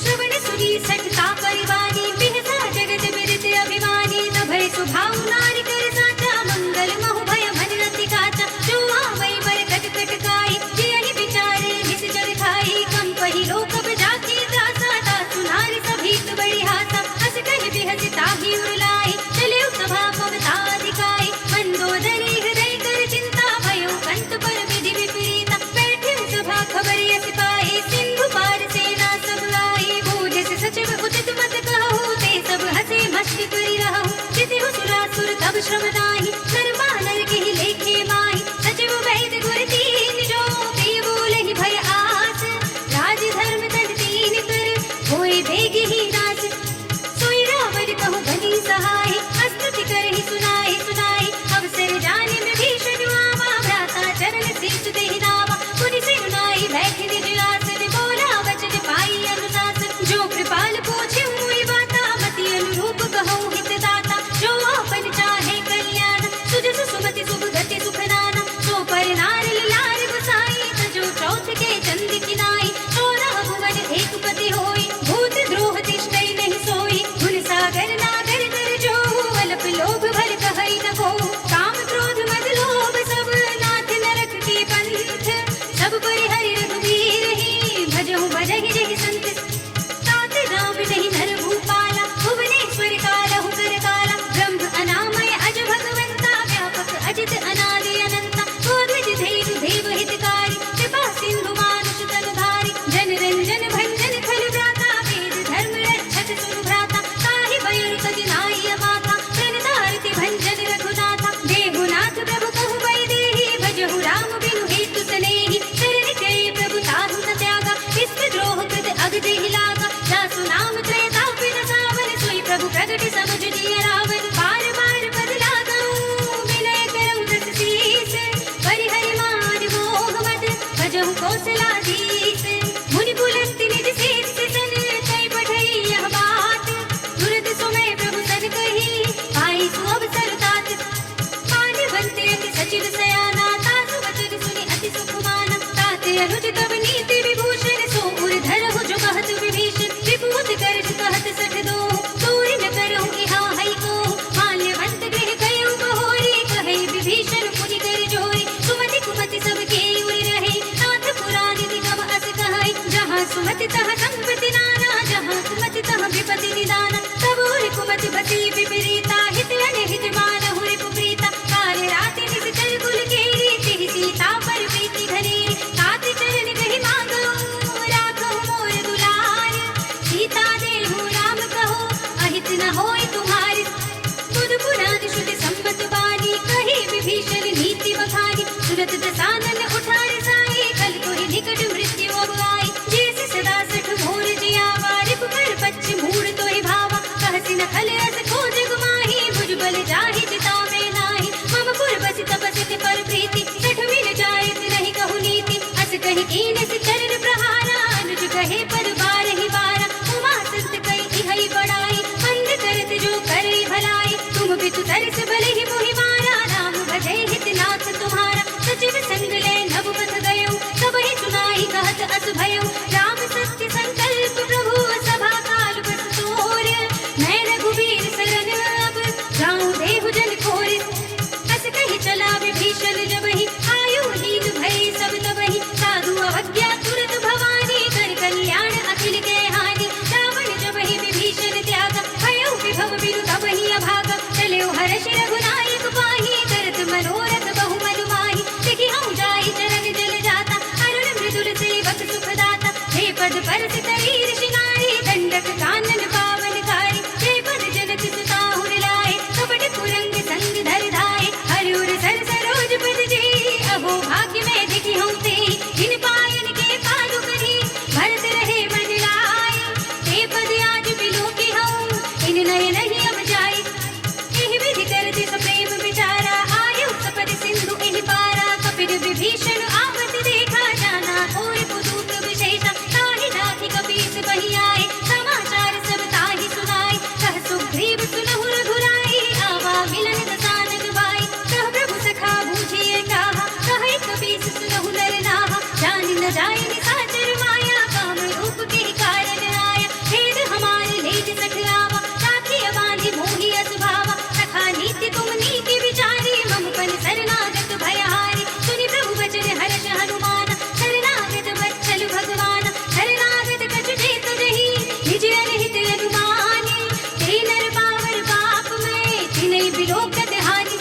श्रवण सुनी सठता परिवानी बिहसा जगत विदित अभिमानी न भय सुभाव नारी कर साचा मंगल महु भय मन अति काचा जो आवै बर कट कट काई यही विचारे निस जग खाई कम पहि लोक जाकी त्रासा तासु नारी सभीत बड़ी हासा हस कहि बिहस ताहि उरलाई चले सभा ममता अधिकाई मंदोदरी हृदय कर चिंता भयो कंत पर विधि विपरीता बैठे सभा खबर यस पाई सिंधु पार सेना सब आई बूझ सचिव उचित मत कहु ते सब हंसे मस्ती करी रहु जिति सुरासुर तब श्रम नाही नर बानर के लेखे माही सचिव वैद गुर तीन जो प्रिय बोलहि भय आस राज धर्म तन तीन कर होए बेग ही नाश सोई रावण कहु बनी सहाय स्तुति करहि सुनाए सुनाए अवसर जाने में भीषण आवा भ्राता चरण शीश देहि नावा पुनि सिरुनाई बैठि निज आसन बोला वचन पाई अनुशासन जो कृपाल पूछे हुई बाता मति अनुरूप कहूँ हित दाता जो आपन चाहे कल्याण पग देहि लागा, जासु नाम त्रयताप न सावन, सोई प्रभु प्रगट समझ जिय रावण। बार बार पद लागऊं विनय करऊं दस शीस, परिहरि मान मोह मद भजहु कौशलाधीश। मुनि पुलस्त्य निज शीर्ष सन, तै पठई यह बात, तुरत सुमय प्रभु सन कही, पाई सु अवसर तात। मान्यवंत अति सचिव सयाना, तासु वचन सुनि अति सुख माना। ताते अनुज तब नीति विभूषण, सो उर धरहु जो कहत विभीषण। विभूत करज कहत सठ दो, दूरि न करहु इहा हई को। माल्यवंत गृह कयउ बहोरी, कहई विभीषण मुनि कर जोरी। सुमति कुमति सब केई उर रहे, नाथ पुराण निगम अस कहई। जहाँ सुमति तहाँ संपत्ति नाना, जहाँ कुमति तहाँ विपत्ति निदाना। तब उर कुमति बसी विपरीता, हित अनहित मानहु रिपुप्रीता। काल राति निशिचर कुल केरी, तिहि सीता पर प्रीति घनेरी। तात चरण कहि मांगऊं, राखहु मोर दुलार। सीता देहु राम कहो, अहित न होय तुम्हारी। बुध पुराण शुद्ध सम्मत बानी, कही विभीषण नीति बखानी। तुरत दसानन उठार साई, कल कोहि निकट मृत्यु अब आई। जैसे सदा सठ मोर जियावा, रिपु कर पच्छ मूढ़ तोहि भावा। कहसि न खल अस खोज गुमाही, भुज बल जाहि चिता में नाही। मम पुर बसि तपस्ति पर प्रीति, सठ मिल जायत नहीं कहु नीति। अस कहि कीन सि चरण प्रहारा, अनुज कहे पर बारहि बारा। उमा संत कहि इहै बड़ाई, मंद करत जो करई भलाई। तुम बितु तरस भलहि मोहि मारा, राम भजै हित नाथ तुम्हारा। सचिव संग ले नभ पथ गयो, सबहि सुनाई कहत अस भयो। राम सत्य संकल्प प्रभु, सभा काल बस तोर। मैं रघुवीर सरन अब, जाऊं देहु जन खोर। अस कहि चला विभीषण जबहि, आयु हीन भय सब तबहि। साधु अवज्ञा तुरत भवानी, कर कल्याण अखिल के हानि। रावण जबहि विभीषण त्यागा, भयो विभव बिनु तबहि अभागा। चल्यो हर्षि रघुनायक पाहि, करत मनोरथ बहु मनु माहि। देखि हऊँ जाई चरण जल जाता, अरुण मृदुल सेवक सुख दाता। हे पद परस तरी ऋषि नारी, दंडक कानन पावनकारी। हे पद जनत सुताहुर लाए, कपट कुरंग संग धर धाए। हरिउर सर सरोज पद जेई, अहो भाग्य में देखि हऊँ तेई। इन पायन के पादुकरी, भरत रहे मन लाए। हे पद आज बिलोकी हऊँ, इन नय नहीं अब जाई। एहि विधि करति सप्रेम विचारा, आयु सपद सिंधु एहि पारा। कपिल विभीषण आवत देखा, जाना और पुदूत विशेषा। ताहि नाथि कपीस बहि आए, समाचार सब ताहि सुनाए। कह सुग्रीव सुनहु रघुराई, आवा मिलन दसानन भाई। कह प्रभु सखा बूझिए काहा, कहै कपीस सुनहु नर नाहा। जानि न जाय निशाचर माया, काम रूप के कारण आया। भेद हमारे लेज सठ आवा, राखिय बांधि मोहि अस भावा। सखा नीति तुम नीति विचारी, मम पन शरणागत भयहारी। सुनि प्रभु वचन हर्ष हनुमाना, शरणागत वत्सल भगवाना। शरणागत कछु जेत जहि, निज अनहित अनुमानी। ते नर पावर पाप में, तिनै बिलोकत हानि।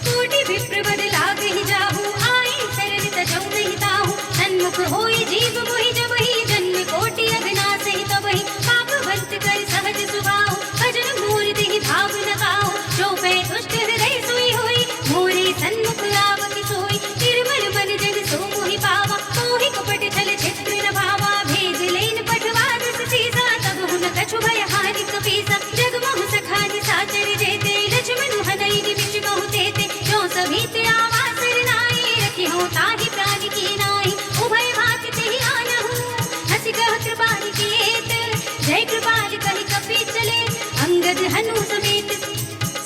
कोटि विप्र बद लागहि जाहु, आई शरण तजौ नहीं ताहु। सन्मुख होई जीव मोहि जबहि, जन्म कोटि अघनासहि तबहि। पापवंत कर सहज सुभाउ, भजन मोर देहि भाव न काहु। जो पै दुष्ट हृदय सोई होई, मोरे सन्मुख आवति सोई। निर्मल मन जन सो मोहि पावा, मोहि कपट छल छिद्र न भावा। भेद लेन पठवा दस सीसा, तब हुन कछु भय हानि कपीसा। जग महु सखा निशाचर जेते, लक्ष्मण हनई निमिष बहु तेते। जो सभीत आवा सरनाई, रखि हूँ ताहि प्राण की नाई। उभय भाग तेहि आनहु, हसि कह कृपाल किएत। जय कृपाल कहि कपि चले, अंगद हनु समेत।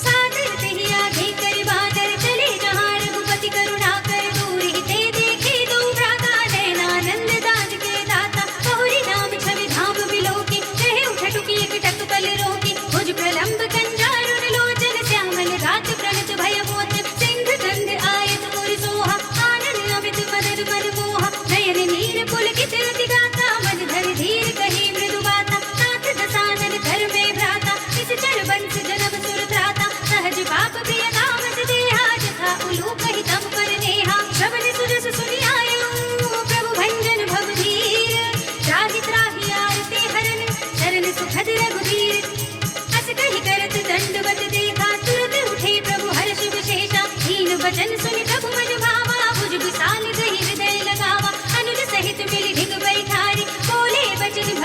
सादर तेहि आगे कर बादर, चले जहाँ रघुपति करुणा कर। दूरि ते देखे दो भ्राता, नयनानंद दान के दाता। बहुरी नाम छवि धाम बिलोकी, कहे उठटुकी एकटक कल रोकी। भुज प्रलंब कंजारुण लोचन, श्यामल गात प्रणत भय मोचन। सिंध गंध आयत उर सोहा, आनन अमित मदन मन मोहा। नयन नीर पुलकित अति गाता, मन धर धीर कही मृदु बाता। नाथ दसानन धर्मे भ्राता, निश्चर बंस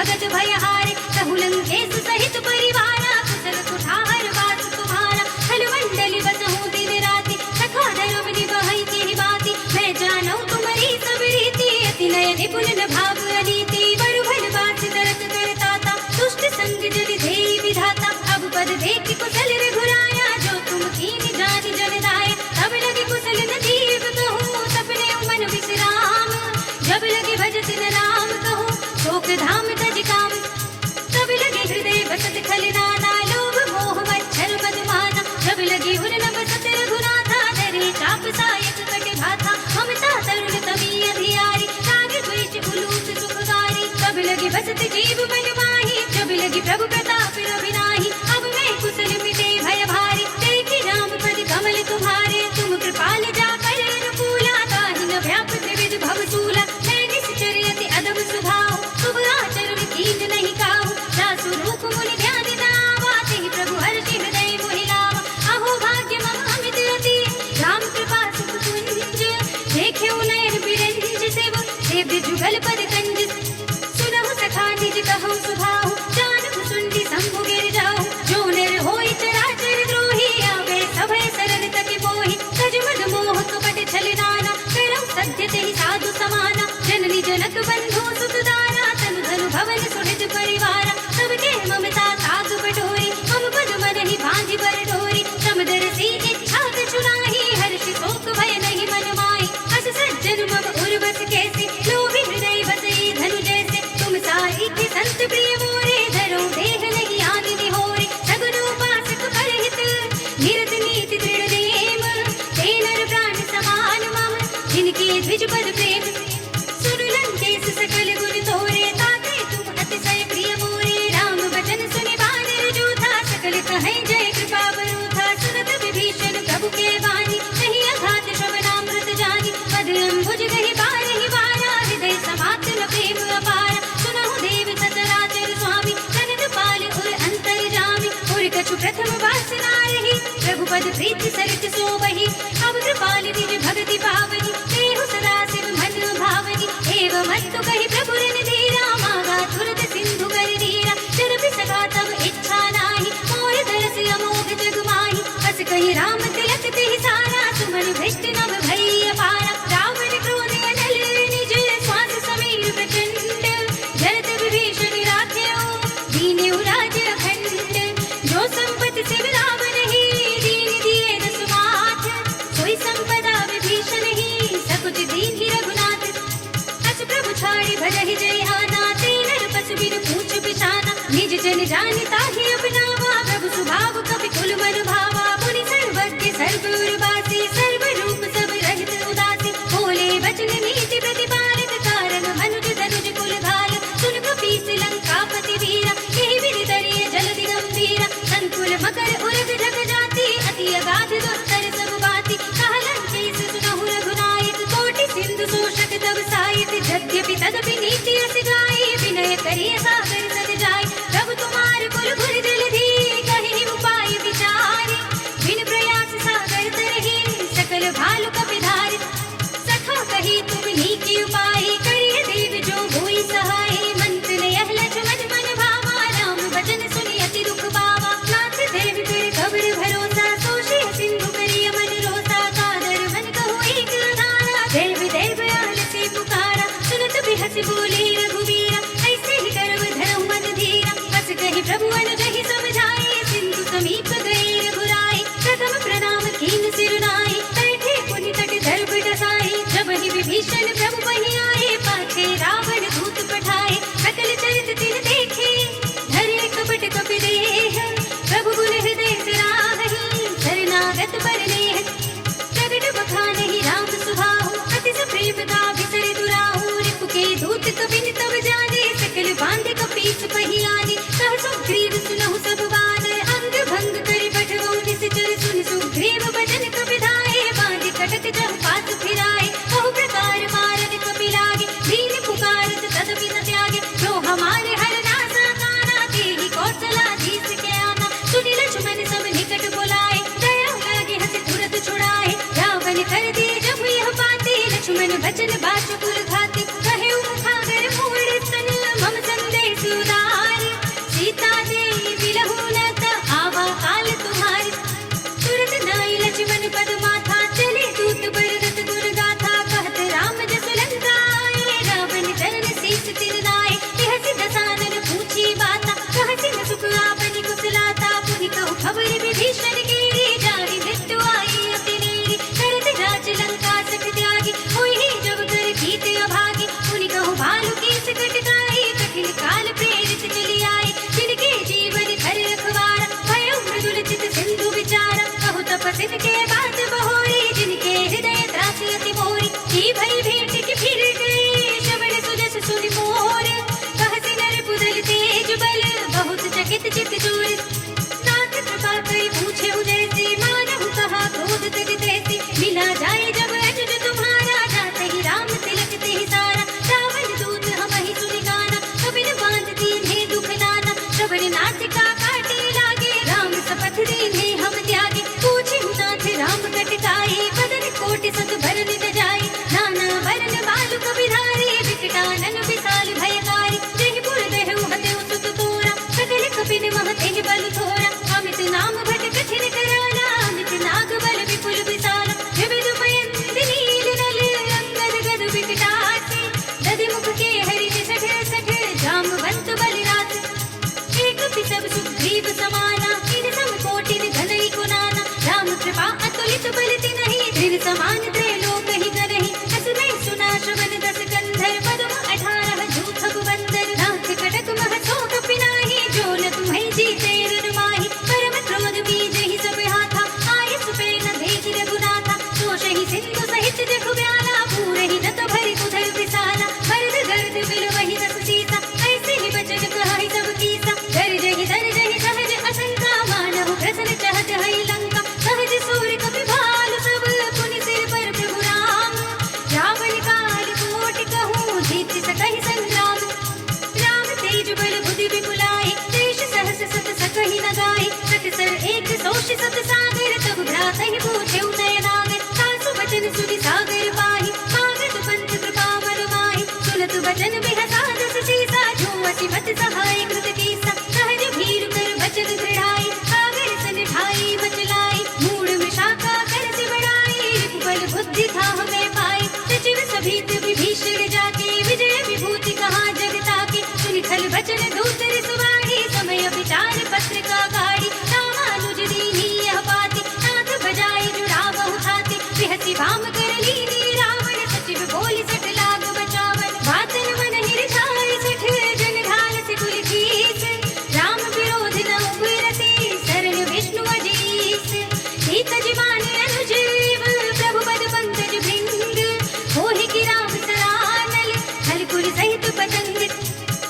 भगत भय हारे, कहु लंकेश सहित परिवारा, कुशल कुठार वास तुम्हारा। खल मंडली बसहु दिन राति, सखा धर्म निभाई की बाती। मैं जानू तुम्हारी सब रीति, अति नय निपुण न भाव अनीति। बरु भल बात दरत करताता, दुष्ट संग जल धेई विधाता। अब पद देख कुशल रघुराया, जो तुम कीन जानि जन दाय। तब लगे कुशल न जीव कहूँ, सपने मन विश्राम। जब लगे भजत न नाम कहूँ, शोक धाम तज काम। तब लगे हृदय बसत खल नाना, लोभ मोह मच्छर मधुमाना। जब लगे उर न बसत रघुनाथा, धरे चाप सायक कटे भाथा। ममता तरुण तमी अधियारी, राग द्वेष उलूट सुखकारी। तब लगे बसत जीव मन माही, जब लगे प्रभु प्रताप रविनाही। अब मैं कुशल मिटे भय भारी, देखी राम पद कमल तुम्हारे। तुम कृपाल जाकर अनुकूला, ताहि न व्यापत विध भवसूला। मैं निश्चर अति अदब स्वभाव, शुभ आचरण कीन नहीं काहू। दासु रूप मुनि ध्यान न आवा, तेहि प्रभु हर्षि हृदय मोहि लावा। अहो भाग्य मम अमित अति, राम कृपा सुख कुंज। देख्यउ नयन बिरंज शिव, सेव्य जुगल पद कंज। सुनहु सखा निज कहु सुभाहु, जानहु सुनहि शंभु गिर जाहु। जो नर होई चराचर द्रोही, आवे सभय सरल तके मोहि। तज मद मोह कपट छल नाना, करौ सत्य तेहि साधु समाना। जननी जनक बंधु सुत दारा, तनु धनु भवन सुहृद परिवारा। सबके ममता ताग बटोरी, मम पद मनहि बांधि बर डोरी। समदर सी इच्छा कछु नाहि, हर्षि शोक भय नहीं मन माहि। अस सज्जन मम उर्वस कैसे, लोभी हृदय बसई धनु जैसे। तुम साहित्य संत प्रिय मोरे, धरो देह नहीं आनि निहोरे। सगुन उपासक परहित, निरत नीति दृढ़ नेम। ते नर प्राण समान मम, जिनके द्विज पद प्रेम। सुन लंकेश सकल गुण तोरे, ताते तुम अतिशय प्रिय मोरे। राम वचन सुनि वानर जोधा, सकल कहें जय कृपा बरूथा। सुनत विभीषण प्रभु के वाणी, नहीं अघात श्रवणामृत जानि। पद अंबुज गहि बारहि बारा, हृदय समात न प्रेम अपारा। सुनहु देव सचराचर स्वामी, कनन पाल उर अंतर जामी। उर कछु प्रथम वासना रही, प्रभु पद प्रीति सरित सोबहि। अब कृपाल निज भगति पावनी, देहु सदा शिव मन भावनी। एवमस्तु कहि प्रभु रन धीरा, मागा तुरत सिंधु कर धीरा। जरपि सखा तब इच्छा नाही, मोर दरस अमोघ जग माही। बस कहि राम तिलक तेहि सारा, सुमन भ्रष्ट नभ भई अपारा। रावण क्रोध अनल निज, श्वास समीर प्रचंड। जरत विभीषण राख्यो, दीन्यु राज अखंड। जो संपत्ति शिव रावण ही, दीन दिए दस माथ। सोई संपदा विभीषण ही, सकुच दीन्हि रघुनाथ। अस प्रभु छाड़ि भजहि जय आना, ते नर पशु बिनु पूछ बिछाना। निज जन जानि ताहि अपनावा, प्रभु सुभाव कपि कुल मन भावा। मुनि सर्वज्ञ सर्व उर्वासी, सर्व रूप सब रहित उदासी। बोले वचन नीति प्रतिपालित, कारण मनुज धनुज कुल घाल। सुन कपीस लंकापति वीरा, यही विधि तरिय जलधि गंभीरा। संकुल मकर उरग जग जाति, अति अगाध दुस्तर सब बाती। कहा लंकेश सुनहु रघुनायक, कोटि सिंधु शोषक तब सायक। यद्यपि तदपि नीति अस गाई, विनय करिय सागर सद जाय। प्रभु तुम्हार कुल गुर जलधि, कहि उपाय विचारे। बिन प्रयास सागर तरहि, सकल भालु कपिधारि। सखा कहि तुम नीति उपाय, करिय देव जो होई सहाय। मंत्र यह लक्ष्मण मन भावा, राम वचन सुनि अति दुख पावा। नाथ देव कर खबर भरोसा, सोषे सिंधु करिय मन रोसा। कादर मन कहो एक अधारा, देव देव आल से पुकारा। सुनत बिहस बोले रघुवीरा, ऐसे ही करव धरहु मन धीरा। बस कहि प्रभु अनुजहि समझाए, सिंधु समीप गए रघुराई। प्रथम प्रणाम कीन सिर नाई, बैठे पुनि तट दर्भ डसाई। जब ही विभीषण प्रभु बहि आए, पाछे रावण दूत पठाए। सकल चरित तिन देखे, धरे कपट कपि देह। प्रभु गुण हृदय सराहहि, शरणागत पर नेह। प्रगट बखानहि राम सुभाहु, अति सप्रेमता बिसरि दुराहु। रिपु के दूत कबिन तब जाने, सकल बांधे कपीस पहि आने। कह सुग्रीव सुनहु सब बात, अंग भंग करि पठवउ निश्चर। सुनि सुग्रीव बचन कपि धाये, बांधि कटक जहु पास फिराए। बहु प्रकार मारन कपि लागे, दीन पुकारत तदपि न त्यागे। जो हमारे हर नासा काना, तेहि कौशलाधीश के आना। सुनि लक्ष्मण सब निकट बुलाए, दया लागे हंस तुरत छुड़ाए। रावण कर दिए जब यह बातें, लक्ष्मण बचन बाचुकुर घाते। कहे मुखागर मूढ़ स्तन, मम संदेश उदार, सीता दे बिलहु न त आवा काल तुम्हारी। तुरत नाई लक्ष्मण पद माथा, चले दूत बरदत गुण गाथा। कहत राम जस लंका आए, रावण चरण शीस तिर नाए। बिहसि दसानन पूछी बाता, कहसि न सुख आपनि कुशलाता। पुनि कहु खबर विभीषण केरी, जानि मृत्यु आई अति नेरी। करत राज लंका सख त्यागी, होई जब कर कीते अभागी। पुनि कहु भालु कीस कटकाई, कठिन काल प्रेरित चली आई। जिनके जीवन धर रखवारा, भयो मृदुल चित सिंधु विचारा। कहु तपस्विन के बात बहोरी, जिनके हृदय त्रासि अति मोरी। की भई भेंट की फिर गए, श्रवण सुजस सुनि मोर। कहसि नर पुदल तेज बल, बहुत चकित चित चोर। नाथ कृपा कई पूछे जैसी, मानहु कहा क्रोध तज तैसी। मिला जाए जब अनुज तुम्हारा, जाते ही राम तिलक ते ही सारा। रावण दूत हमहि सुनि गाना, कबिन बांध दीन्हे दुख नाना। श्रवण नासिका काटे लागे, राम शपथ दीन्हे हम त्यागे। पूछिहु नाथ राम कटकाई, बदन कोटि सत भरन न जाई। नाना वरन बालु कबिधारी, विकटानन विशाल भयकारी। जहि पुर देहु हतेउ सुत तोरा, सकल कपिन मह तेहि बल थोरा। अमित नाम भट कठिन कराला, अमित नाग बल विपुल विशाला। विविध पयंति नील नल, अंगद गद विकटासी। दधि मुख के हरि सठ सठ, जामवंत बलिराज। एक पिसब सुग्रीव समाना, इन सम कोटिन घनई कुनाना। राम कृपा अतुलित बल तिनहि, धीर समान त्रैलोक ही करहि। असुरहि सुना श्रवण दस कंधर, पदम 18 जूथब बंदर। नाथ कटक मह सो कपिनाहि, जो न तुम्हें जीते रन माहि। परम क्रोध बीजहि सब हाथा, आयस पे न भेज रघुनाथा। तोषहि सिंधु सहित जखु ब्याला, पूरहि न तो भरि उधर विशाला। मर्द गर्द बिलवहि दस सीसा, ऐसे ही बचन कहहि सब कीसा। गर्जहि दर्जहि सहज असंका, मानहु प्रसन्न चहत हई लंका। सहज सूर कपि भालु सब, पुनि सिर पर प्रभु राम। रावण काल कोटि कहूँ, जीत सकहि संग्राम। राम तेज बल बुद्धि विपुलाई, देश सहस सत सकहि न गाई। सतसर एक सोष सत सागर, तब भ्रातहि पूछेउ नयनागर। सासु बचन सुनि सागर पाहि, मागत पंथ कृपा बल माहि। सुनत बचन बिहसा दस सीसा, जो असी मत सहाय कृत कीसा। सहज भीरु कर बचन दृढ़ाई, सागर सन ढाई मचलाई। मूढ़ विशाखा कर सि बड़ाई, रिपुबल बुद्धि था हमें पाई। सचिव सभीत विभीषण जाके, विजय विभूति कहा जग ताके। सुनि खल बचन दूतर सुवाही, समय विचार पत्र का गाड़ी। रामानुज दीन्ही यह बाती, नाथ बजाए जुड़ावहु छाती। बिहसि भाम कर लीनी रावण, सचिव बोलि सठ लाग बचावन। बातन मन हिरछाय सठ, जन ढाल से कुल कीस। राम विरोध न उपरति, शरण विष्णु अजीस। सीत जिमानि अनुज देव, प्रभु पद पंकज भृंग। होहि की राम सरानल, हल कुल सहित पतंग।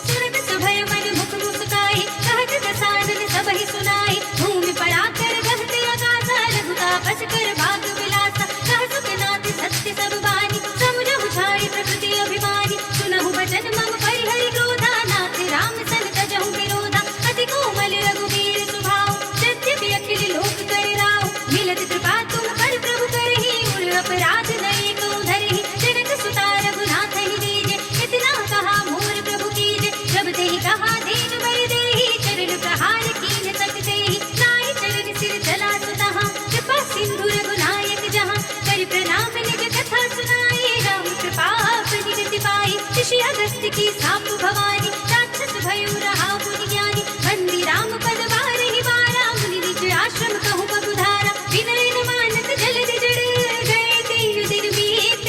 सुनत सभय मन मुख मुस्काई, कहत दसानन सबहि सुनाई। भूमि पराकर गहत आकाशा, रघुतापस कर भाग विलासा। कह सुखनाथ सत्य सब बानी, समुझहु छाई प्रकृति अभिमानी। सुनहु बचन मम परिहरि क्रोधा, नाथ राम सन तजहु विरोधा। अति कोमल रघुवीर स्वभाव, यद्यपि अखिल लोक कर राव। मिलत कृपा तुम पर प्रभु करहि, उर अपराध नये को धरहि। जनक सुता रघुनाथ ही दीजे, इतना कहा मोर प्रभु कीजे। जब तेहि कहा दीन बर देहि, चरण प्रहार कीन्ह सकतेहि। नाहि चरण सिर चला सुतहाँ, कृपा सिंधु रघुनायक जहाँ। कर प्रणाम निज कथा सुनाई, राम कृपा आपनि गति पाई। ऋषि अगस्त्य की साप भवानी, राक्षस भयो रहा मुनि ज्ञानी। बंदी राम पद बारहि बारा, मुनि निज आश्रम कहु बहुधारा। विनय न मानत जलधि जड़, गए 3 दिन बीत।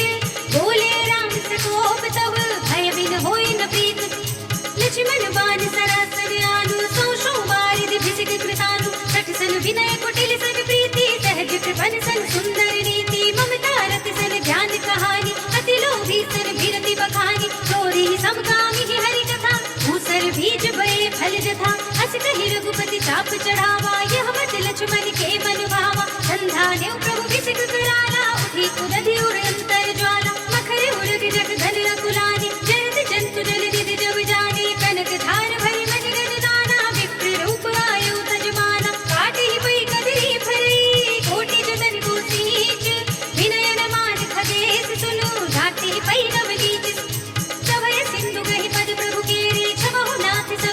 बोले राम सकोप तब, भय बिन होई न प्रीत। लक्ष्मण बाण सरासन आनु, सौ सौ बारिधि भिषिक कृतानु। सठ सन विनय कुटिल सन प्रीति, सहज कृपन सन सुंदर नीति। ममता रत सन ध्यान कहानी, अति लोभी सन बिरति बखानी। चोरी समकामी हरि कथा, भूसर बीज बड़े फल जथा। अस कहि रघुपति चाप चढ़ावा, यह मत लक्ष्मण के मन भावा। संधा नेउ प्रभु भिषिक कराला, उठी उदधि उर अंतर ज्वाला। मखर उरग जग धन रघुलानी, जयत जंतु जल निधि जब जानी। कनक धार भरि मन गण दाना, विप्र रूप आयु तजमाना। काटि पै कदरी फरई, कोटि जतन को सींच। विनय न मान खगेश सुनु, घाटी पै नव लीच। सभय सिंधु गहि पद प्रभु केरी, छमहु नाथ सब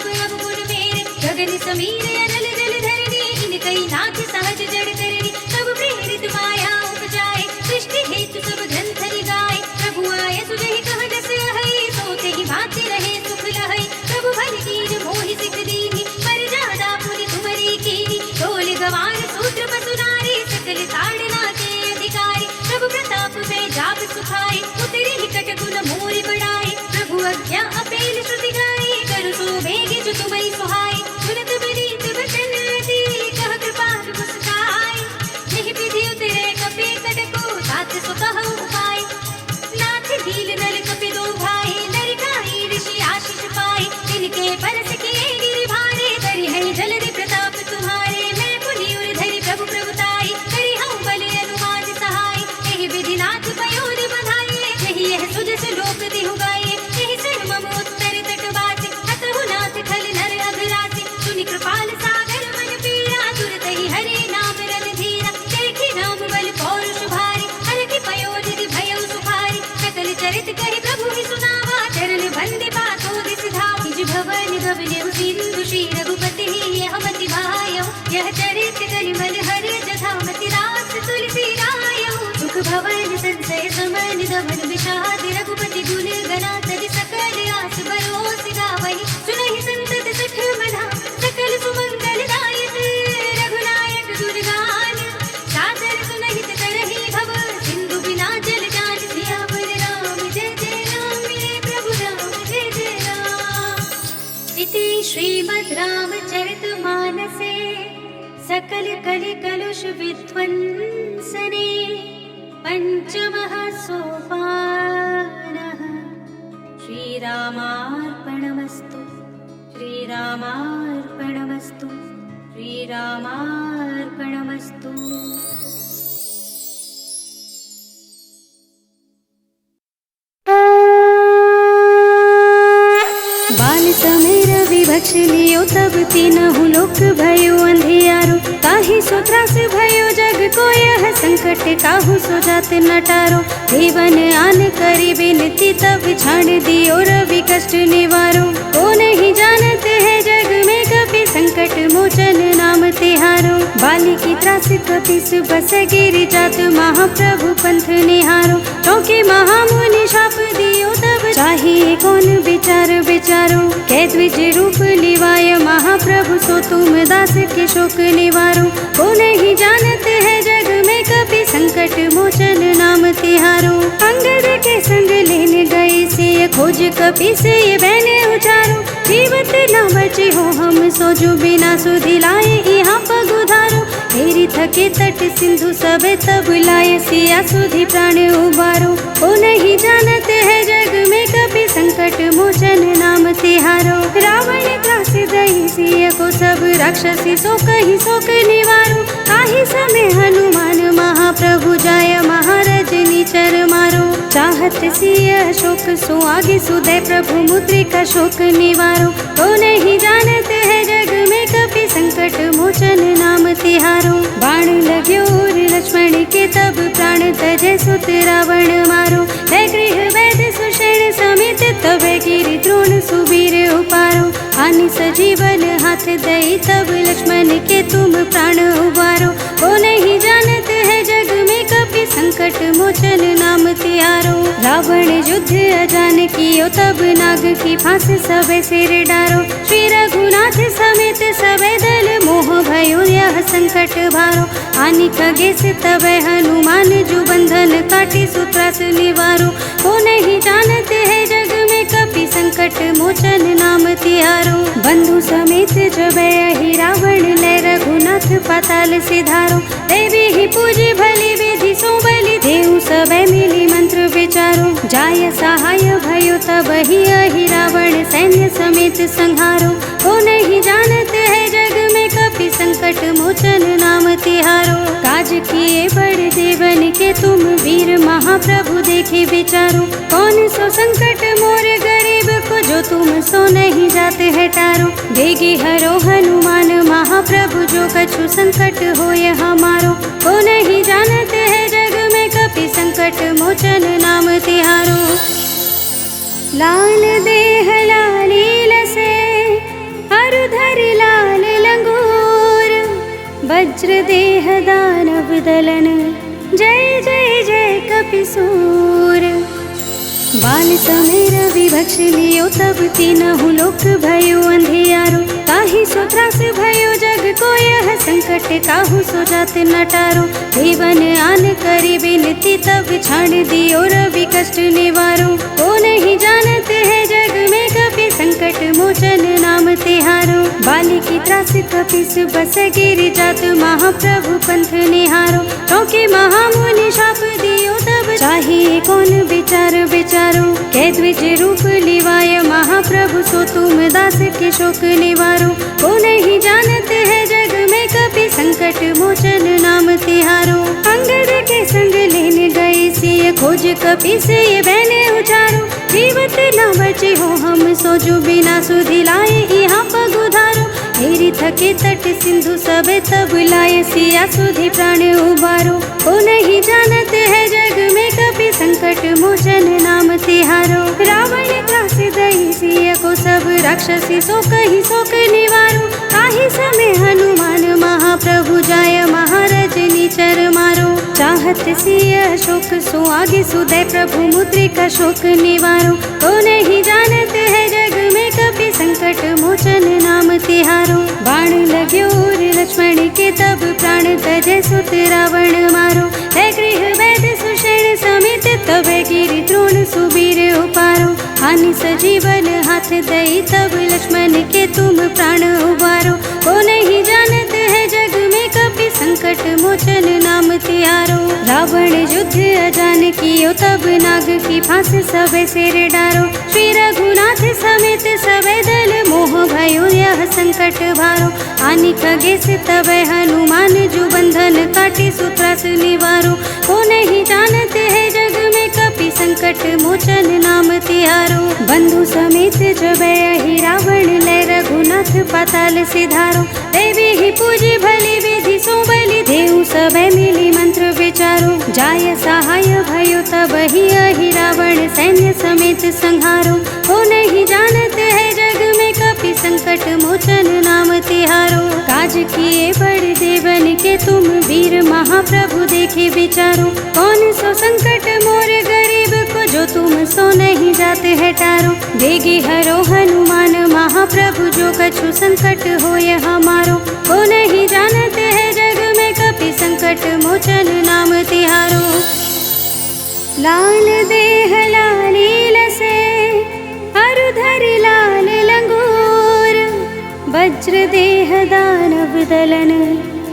समीर अनल जल धरनी, इन कई नाथ सहज जड़ करनी। सब प्रेरित माया उपजाए, सृष्टि हेतु सब ग्रंथ गाए। प्रभु आए सुजहि कह जस अहै, सोते ही भांति रहे सुख लहै। प्रभु भल कीन मोहि सिख दीनी, पर जादा पुनि तुमरी कीनी। ढोल गवार सूत्र पसुनारी, सकल ताड़ना के अधिकारी। प्रभु प्रताप में जाप सुखाए, उतरी निकट गुण मोरि बढ़ाए। प्रभु आज्ञा अपेल श्रुति गाए, करु सो बेग जो तुम्हरी सुहाए। सुनत विनीत वचन अति, कह कृपाल मुस्काए। यही विधि उतरे कपि कटको, तात सो कहु उपाय। नाथ नील नल कपि दो भाई, नरकाई ऋषि आशीष पाए। तिनके परस किए गिरि भारे, करि है जलधि प्रताप तुम्हारे। मैं पुनि उर धरि प्रभु प्रभुताई, करि हूँ बल अनुमान सहाय। यही विधि नाथ पयोधि बधाइए, यही यह सुजस लोक दिहु गाइए। यही सर मम उत्तर तट बासी, हतहु नाथ खल नर अघरासी। सुनि कृपाल सागर मन पीरा, तुरत ही हरि नाम रन धीरा। देखि राम बल पौरुष भारी, हरखि पयोधि भयउ सुखारी। सकल चरित कहि प्रभु ही सुनावा, चरण बंदी बातों दिस धावा। निज भवन गवनेउ सिंधु श्री रघुपति यह मति भायउ। यह चरित कलिमल हरि जथा मति रास तुलसी रायउ। सुख भवन संचय समन दमन विषाद, रघुपति गुण गना तज सकल आस बरोस गावहि। सुनहि संतत सठ मना, सकल सुमंगल दायक। रघुनायक गुणगान, सादर सुनहित करहि भव। सिंधु बिना जल जान, सियावर राम जय जय राम। मेरे प्रभु राम जय जय राम। इति श्रीमद् रामचरितमानसे सकल कलि कलुष विध्वंसने पंचमः सोपानः। श्रीरामार्पणमस्तु, श्रीरामार्पणमस्तु, श्रीरामार्पणमस्तु। बाल समेर विभक्ष लियो, तब तीनहु लोक भयो अंधियारो। ताहि सो त्रास भयो जग को, यह संकट काहू सो जात नटारो। देवन आन करी बिनती, तब छाड़ दियो रवि कष्ट निवारो। को नहीं जानते है जग में, कपि संकट मोचन नाम तिहारो। बाली की त्रास कपिस बस गिरि जात, महाप्रभु पंथ निहारो। चौके महामुनि शाप दियो, तब चाहिए कौन विचार विचारो। कै द्विज रूप लिवाय महाप्रभु, सो तुम दास के शोक निवारो। को नहीं जानते है जग में, कपि संकट मोचन नाम तिहारो। अंगद के संग लेने गए सिय, खोज कपि से ये बहने उचारो। जीवत न बचे हो हम, सोजो बिना सुधि लाए यहाँ पग उधारो। तेरी थके तट सिंधु सबे, तब लाए सिया सुधि प्राण उबारो। को नहीं जानते है जग में, कपि संकट मोचन नाम तिहारो। रावण त्रास दई सिय को, सब राक्षसी सो कहि शोक निवारो। ताहि समय हनुमान महाप्रभु, जाय महाराज निचर मारो। चाहत सिय शोक सो आगे, सुदय प्रभु मुद्रिका शोक निवारो। को नहीं जानते है जग में, कपि संकट मोचन नाम तिहारो। बाण लग्यो लक्ष्मण के, तब प्राण तजय सुत रावण मारो। है गृह वैद सुषेण समेत, तब गिरि द्रोण सुबीर उपारो। हानि सजीवन हाथ दई, तब लक्ष्मण के तुम प्राण उबारो। को नहीं जानते है जग में, कपि संकट मोचन नाम तिहारो। रावण युद्ध अजान कियो, तब नाग की फांस सबे सिर डारो। श्री रघुनाथ समेत सबे दल, मोह भयो यह संकट भारो। हानि खगेश तब हनुमान, जो बंधन काटी सुत्रास निवारो। को नहीं जानते है जग में, कपि संकट मोचन नाम तिहारो। बंधु समेत जब ही रावण, ले रघुनाथ पाताल सिधारो। देवी ही पूजी भली विधि सो बलि, देव सबे मिली मंत्र विचारो। जाय सहाय भयो, तब ही रावण सैन्य समेत संहारो। को नहीं जानते है जग में, कपि संकट मोचन नाम तिहारो। काज किए बड़ देवन के, तुम वीर महाप्रभु देखे विचारो। कौन सो संकट मोर गरीब को, जो तुम सो नहीं जाते है टारो। देगी हरो हनुमान महाप्रभु, जो कछु संकट होय हमारो। को नहीं जानते है जग में, कपि संकट मोचन नाम तिहारो। लाल देह लालील से, अरुधर लाल वज्र देह दानव दलन, जय जय जय कपिसूर। बाल समेर विभक्ष लियो तब तीनहु लोक भयो अंधियारो, काहि सो त्रास भयो जग को यह संकट, काहू सो जात नटारो। देवन आन करी बिनती तब छाड़ दियो रवि कष्ट निवारो, को नहीं जानते है जग में कपि संकट मोचन नाम तिहारो। बाली की त्रास कपिस बस गिर जात, महाप्रभु पंथ निहारो। क्योंकि महामुनि शाप दियो तब चाहिए कौन विचार विचारो। कै द्विज रूप लिवाय महाप्रभु, सो तुम दास के शोक निवारो। को नहीं जानते है जग में कपि संकट मोचन नाम तिहारो। अंगद के संग लेने गए सिय, खोज कपि से ये बहने उचारो। जीवत न बचे हो हम, सोजो बिना सुधि लाए यहाँ पग उधारो। हेरी थके तट सिंधु सबे तब लाए, सिया सुधि प्राण उबारो। को नहीं जानते है जग में कपि संकट मोचन नाम तिहारो। रावण त्रास दई सिय को सब राक्षसी, सो कही शोक निवारो। काहि समय हनुमान महाप्रभु जाय, महाराज नीचर मारो। चाहत सिय शोक सो आगे, सुदय प्रभु मुद्रिका शोक निवारो। को नहीं जानते है जग में कपि संकट मोचन नाम तिहारो। बाण लग्यो लक्ष्मण के तब प्राण तजे, सुत रावण मारो। है गृह वैद सुषेण समेत, तब गिरि द्रोण सुबीर उपारो। हानि सजीवन हाथ दई तब लक्ष्मण के तुम प्राण उबारो। को नहीं जानते है जग में कपि संकट मोचन नाम तिहारो। रावण युद्ध अजान कियो तब, नाग की फांस सबे सिर डारो। श्री रघुनाथ समेत सबे दल, मोह भयो यह संकट भारो। आनि खगेश तब हनुमान, जो बंधन काटे सुत्रास निवारो। को नहीं जानते है जग में कपि संकट मोचन नाम तिहारो। बंधु समेत जब ही रावण, ले रघुनाथ पाताल सिधारो। देवी ही पूजी भली विधि सो बलि, देव सबे मिली मंत्र विचारो। जाय सहाय भयो तब ही रावण, सैन्य समेत संहारो। को नहीं जानते है जग में कपि संकट मोचन नाम तिहारो। काज किए बड़ देवन के तुम, वीर महाप्रभु देखे विचारो। कौन सो संकट मोर गरीब को, जो तुम सो नहीं जाते है टारो। देगी हरो हनुमान महाप्रभु, जो कछु संकट होय हमारो। को नहीं जानते है जग में कपि संकट मोचन नाम तिहारो। लाल देह लालील से, अरुधर लाल लंगूर। वज्र देह दानव दलन,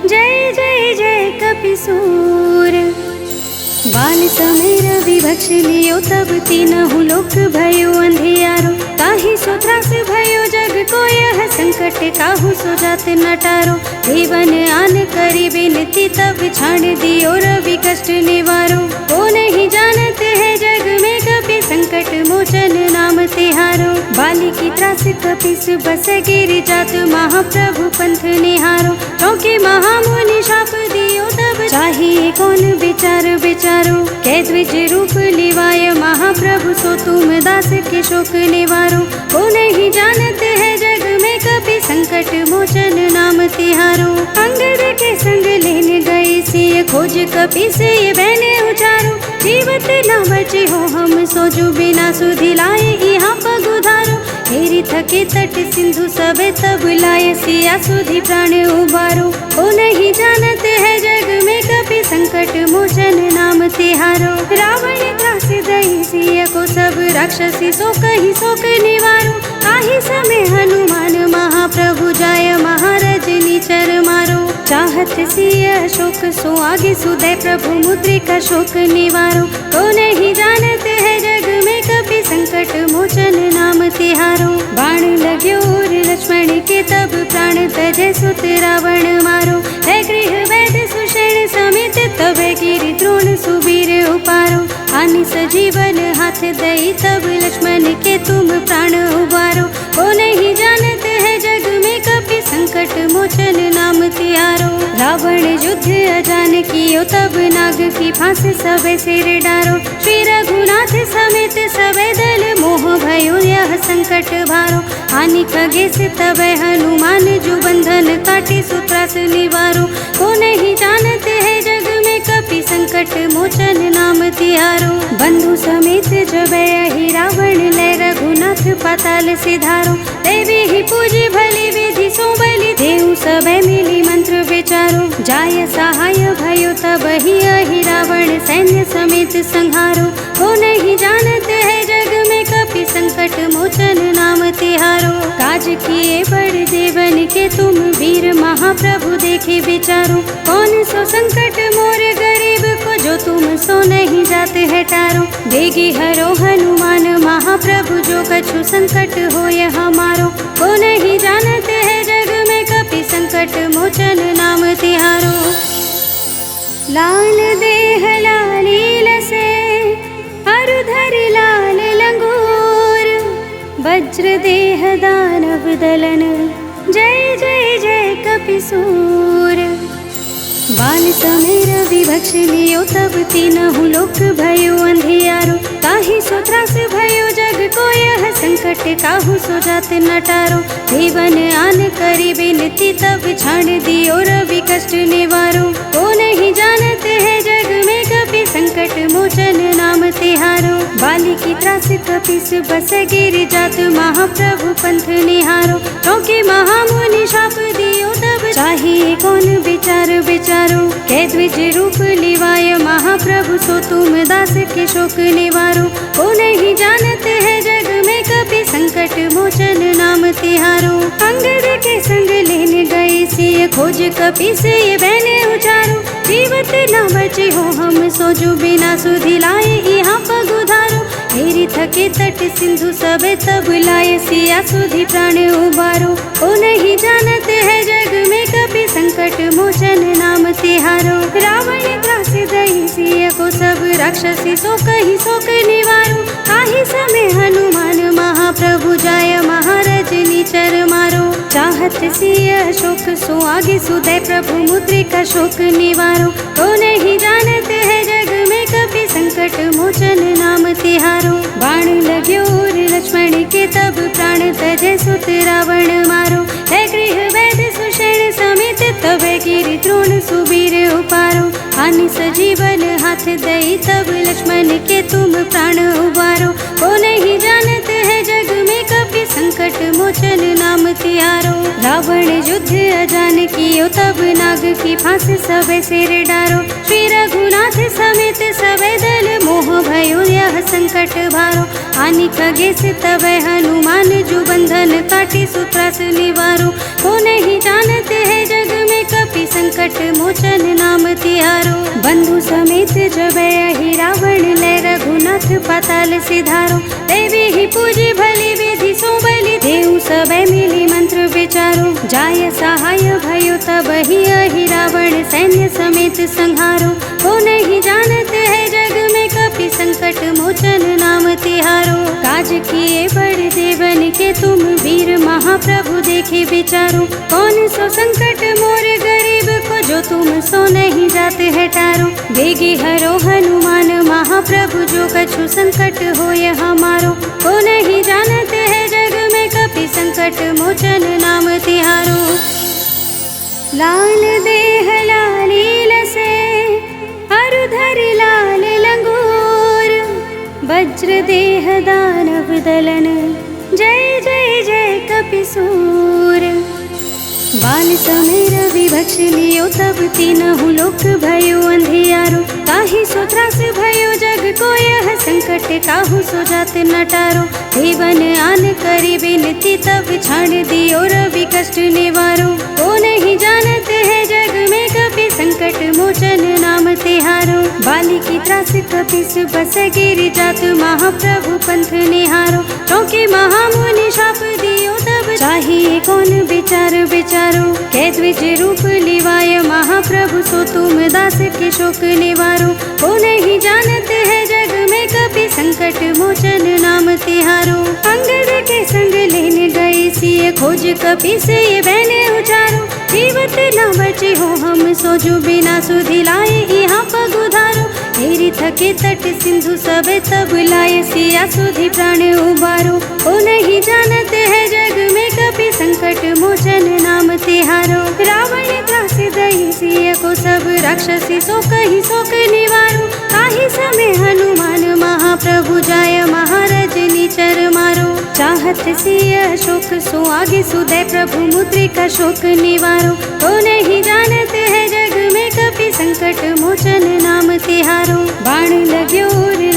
जय जय जय कपिसूर। बाल समेर विभक्ष लियो तब तीनहु लोक भयो अंधियारो। काहि सो त्रास भयो जग को यह संकट, काहू सो जात नटारो। देवन आन करी बिनती तब छाड़ दियो रवि कष्ट निवारो। को नहीं जानते है जग में कपि संकट मोचन नाम तिहारो। बाली की त्रास कपिस बस गिर जात, महाप्रभु पंथ निहारो। क्योंकि महामुनि शाप दियो तब चाहिए कौन विचार विचारो। कै द्विज रूप लिवाय महाप्रभु, सो तुम दास के शोक निवारो। को नहीं जानते है जग में कपि संकट मोचन नाम तिहारो। अंगद के संग लेने गए सिय, खोज कपि से ये बहने उचारो। जीवत न बचे हो हम, सोजो बिना सुधि लाए यहाँ पग उधारो। हेरी थके तट सिंधु सबे तब लाए, सिया सुधि प्राण उबारो। को नहीं जानते है जग में कपि संकट मोचन नाम तिहारो। रावण त्रास दई सिय को सब राक्षसी, सो कही शोक निवारो। काहि समय हनुमान महाप्रभु जाय, महाराज नीचर मारो। चाहत सिय शोक सो आगे, सुदय प्रभु मुद्रिका शोक निवारो। को नहीं जानते है जग में कपि संकट मोचन नाम तिहारो। बाण लग्यो लक्ष्मण के तब प्राण तजे, सुत रावण मारो। है गृह वैद सुषेण समेत, तब गिरि द्रोण सुबीर उपारो। हानि सजीवन हाथ दई तब लक्ष्मण के तुम प्राण उबारो। को नहीं जानते है जग में कपि संकट मोचन नाम तिहारो। रावण युद्ध अजान कियो तब नाग की फांस सबे सिर डारो। श्री रघुनाथ समेत सबे दल मोह भयो यह संकट भारो। हानि खगेश तबे हनुमान जो बंधन काटे सुत्रास निवारो। को नहीं जानते है जग में कपि संकट मोचन नाम तिहारो। बंधु समेत जबे ही रावण ले रघुनाथ पाताल सिधारो। देवी ही पूजी भली विधि सो बलि देव सबे मिली मंत्र विचारो। जाय सहाय भयो तब ही रावण सैन्य समेत संहारो। को नहीं जानते है जग में कपि संकट मोचन नाम तिहारो। काज किए बड़ देवन के तुम वीर महाप्रभु देखे विचारो। कौन सो संकट मोर गरीब को जो तुम सो नहीं जाते है टारो। देगी हरो हनुमान महाप्रभु जो कछु संकट हो यह हमारो। को नहीं जानते है जग में कपि संकट मोचन नाम तिहारो। लाल देह लालील से अरुधर लाल लंगूर। वज्र देह दानव दलन जय जय जय कपिसूर। बाल समेर विभक्ष लियो तब तीनहु लोक भयो अंधियारो। ताहि सो त्रास भयो जग को यह संकट काहू सो जात नटारो। देवन आन करी बिनती तब छाड़ दियो रवि कष्ट निवारो। को नहीं जानते है जग में कपि संकट मोचन नाम तिहारो। बाली की त्रास कपिस बस गिर जात महाप्रभु पंथ निहारो। क्योंकि महामुनि शाप दियो तब चाहिए कौन विचार विचारो। कै द्विज रूप लिवाय महाप्रभु सो तुम दास के शोक निवारो। को नहीं जानते है जग में कपि संकट मोचन नाम तिहारो। अंगद के संग लेने गए सिय खोज कपि से ये बहने उचारो। जीवत न बचे हो हम सो जो बिना सुधि लाए यहाँ पग उधारो। घेरी थके तट सिंधु सबे तब लाए सिया सुधि प्राण उबारो। को नहीं जानते है जग में कपि संकट मोचन नाम तिहारो। रावण त्रास दई सिय को सब राक्षसी सो कही शोक निवारो। काही समय हनुमान महाप्रभु जाय महाराज नीचर मारो। चाहत सिय शोक सो आगे सुदय प्रभु मुद्रिका शोक निवारो। को नहीं जानते है जग में कपि संकट मोचन नाम तिहारो। बाण लग्यो लक्ष्मण के तब प्राण तजे सुत रावण मारो। है गृह वैद सुषेण समेत तब गिरि द्रोण सुबीर उपारो। हानि सजीवन हाथ दई तब लक्ष्मण के तुम प्राण उबारो। को नहीं जानते है जग में कपि संकट मोचन नाम तिहारो। रावण युद्ध अजान कियो तब नाग की फांस सबे सिर डारो। श्री रघुनाथ समेत सबे दल मोह भयो यह संकट भारो। हानि खगेश तबे हनुमान जो बंधन काटे सुत्रास निवारो। को नहीं जानते है जग में कपि संकट मोचन नाम तिहारो। बंधु समेत जबे ही रावण ले रघुनाथ पाताल सिधारो। देवी ही पूजी भली विधि सो बलि देव सबे मिली मंत्र विचारो। जाय सहाय भयो तब ही रावण सैन्य समेत संहारो। को नहीं जानते है जग में कपि संकट मोचन नाम तिहारो। काज किए बड़ देवन के तुम वीर महाप्रभु देखे विचारो। कौन सो संकट मोर गरीब को जो तुम सो नहीं जाते है टारो। देगी हरो हनुमान महाप्रभु जो कछु संकट हो यह हमारो। को नहीं जानते है जग में कपि संकट मोचन नाम तिहारो। लाल देह लालील से अरुधर लाल लंगूर। वज्र देह दानव दलन जय जय जय कपिसूर। बाल समेर विभक्ष लियो तब तीनहु लोक भयो अंधियारो। ताहि सो त्रास भयो जग को यह संकट काहू सो जात नटारो। देवन आन करी बिनती तब छाड़ दियो रवि कष्ट निवारो। को नहीं जानते है जग में कपि संकट मोचन नाम तिहारो। बाली की त्रास कपिस बस गिर जात महाप्रभु पंथ निहारो। क्योंकि महामुनि शाप दियो तब चाहिए कौन विचार विचारो। कै द्विज रूप लिवाय महाप्रभु सो तुम दास के शोक निवारो। को नहीं जानते है जग में कपि संकट मोचन नाम तिहारो। अंगद के संग लेने गए सिय खोज कपि से ये बहने उचारो। पहुँची हो हम सोजू बिना सुधी लाए यहाँ पग उधारो हेरी थके तट सिंधु सबे तब लाए सिया सुधी प्राण उबारो ओ नहीं जानते है जग में कभी संकट मोचन नाम तिहारो रावण त्रास दही सिया को सब राक्षसी सो कही शोक निवारो काही समय हनुमान महाप्रभु जाय महाराज निचर मारो चाहत सिय शोक सो आगे सुदय प्रभु मुद्रिका शोक निवारो तो नहीं जानते है जग में कभी संकट मोचन नाम तिहारो बाण लग्यो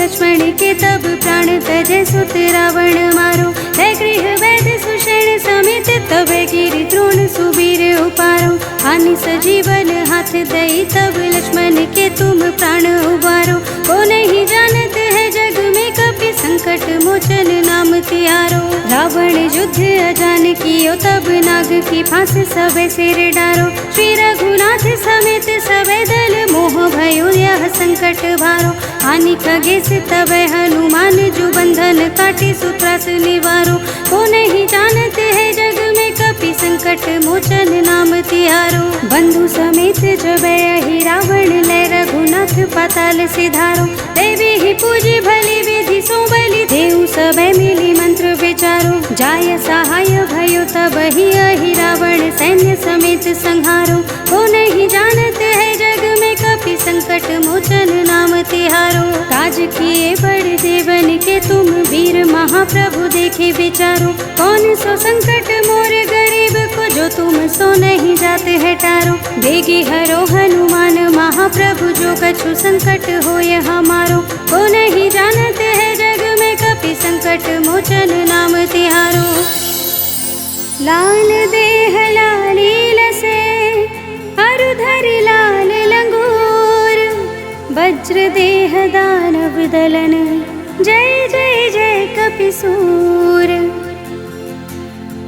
लक्ष्मण के तब प्राण तजे सुत रावण मारो है गृह वैद सुषेण समेत तब गिरि द्रोण सुबीर उपारो हानि सजीवन हाथ दई तब लक्ष्मण के तुम प्राण उबारो को नहीं जानते है जग में कभी संकट मोचन नाम तिहारो रावण युद्ध अजान कियो तब नाग की फांस सबे सिर डारो श्री रघुनाथ समेत सबे दल मोह भयो यह संकट भारो हानि खगे से तब हनुमान जो बंधन काटे सुत्रास निवारो को नहीं जानते है जग में कभी संकट मोचन नाम तिहारो बंधु समेत जब ही रावण ले रघुनाथ पाताल सिधारो देवी ही पूजी भली विधि सो बलि देव सब मिली मंत्र विचारो जाय सहाय भयो तब ही रावण सैन्य समेत संहारो को नहीं जानते है जग में कभी संकट मोचन नाम तिहारो काज किए बड़े देवन के तुम वीर महाप्रभु देखे विचारो कौन सो संकट मोर गरीब को जो तुम सो नहीं जाते है टारो देगी हरो हनुमान महाप्रभु जो कछु संकट हो यह हमारो को नहीं जानते है जग में कभी संकट मोचन नाम तिहारो लाल देह लाली लसे अरुधरि लाल लंगूर वज्र देह दानव दलन जय जय जय कपिसूर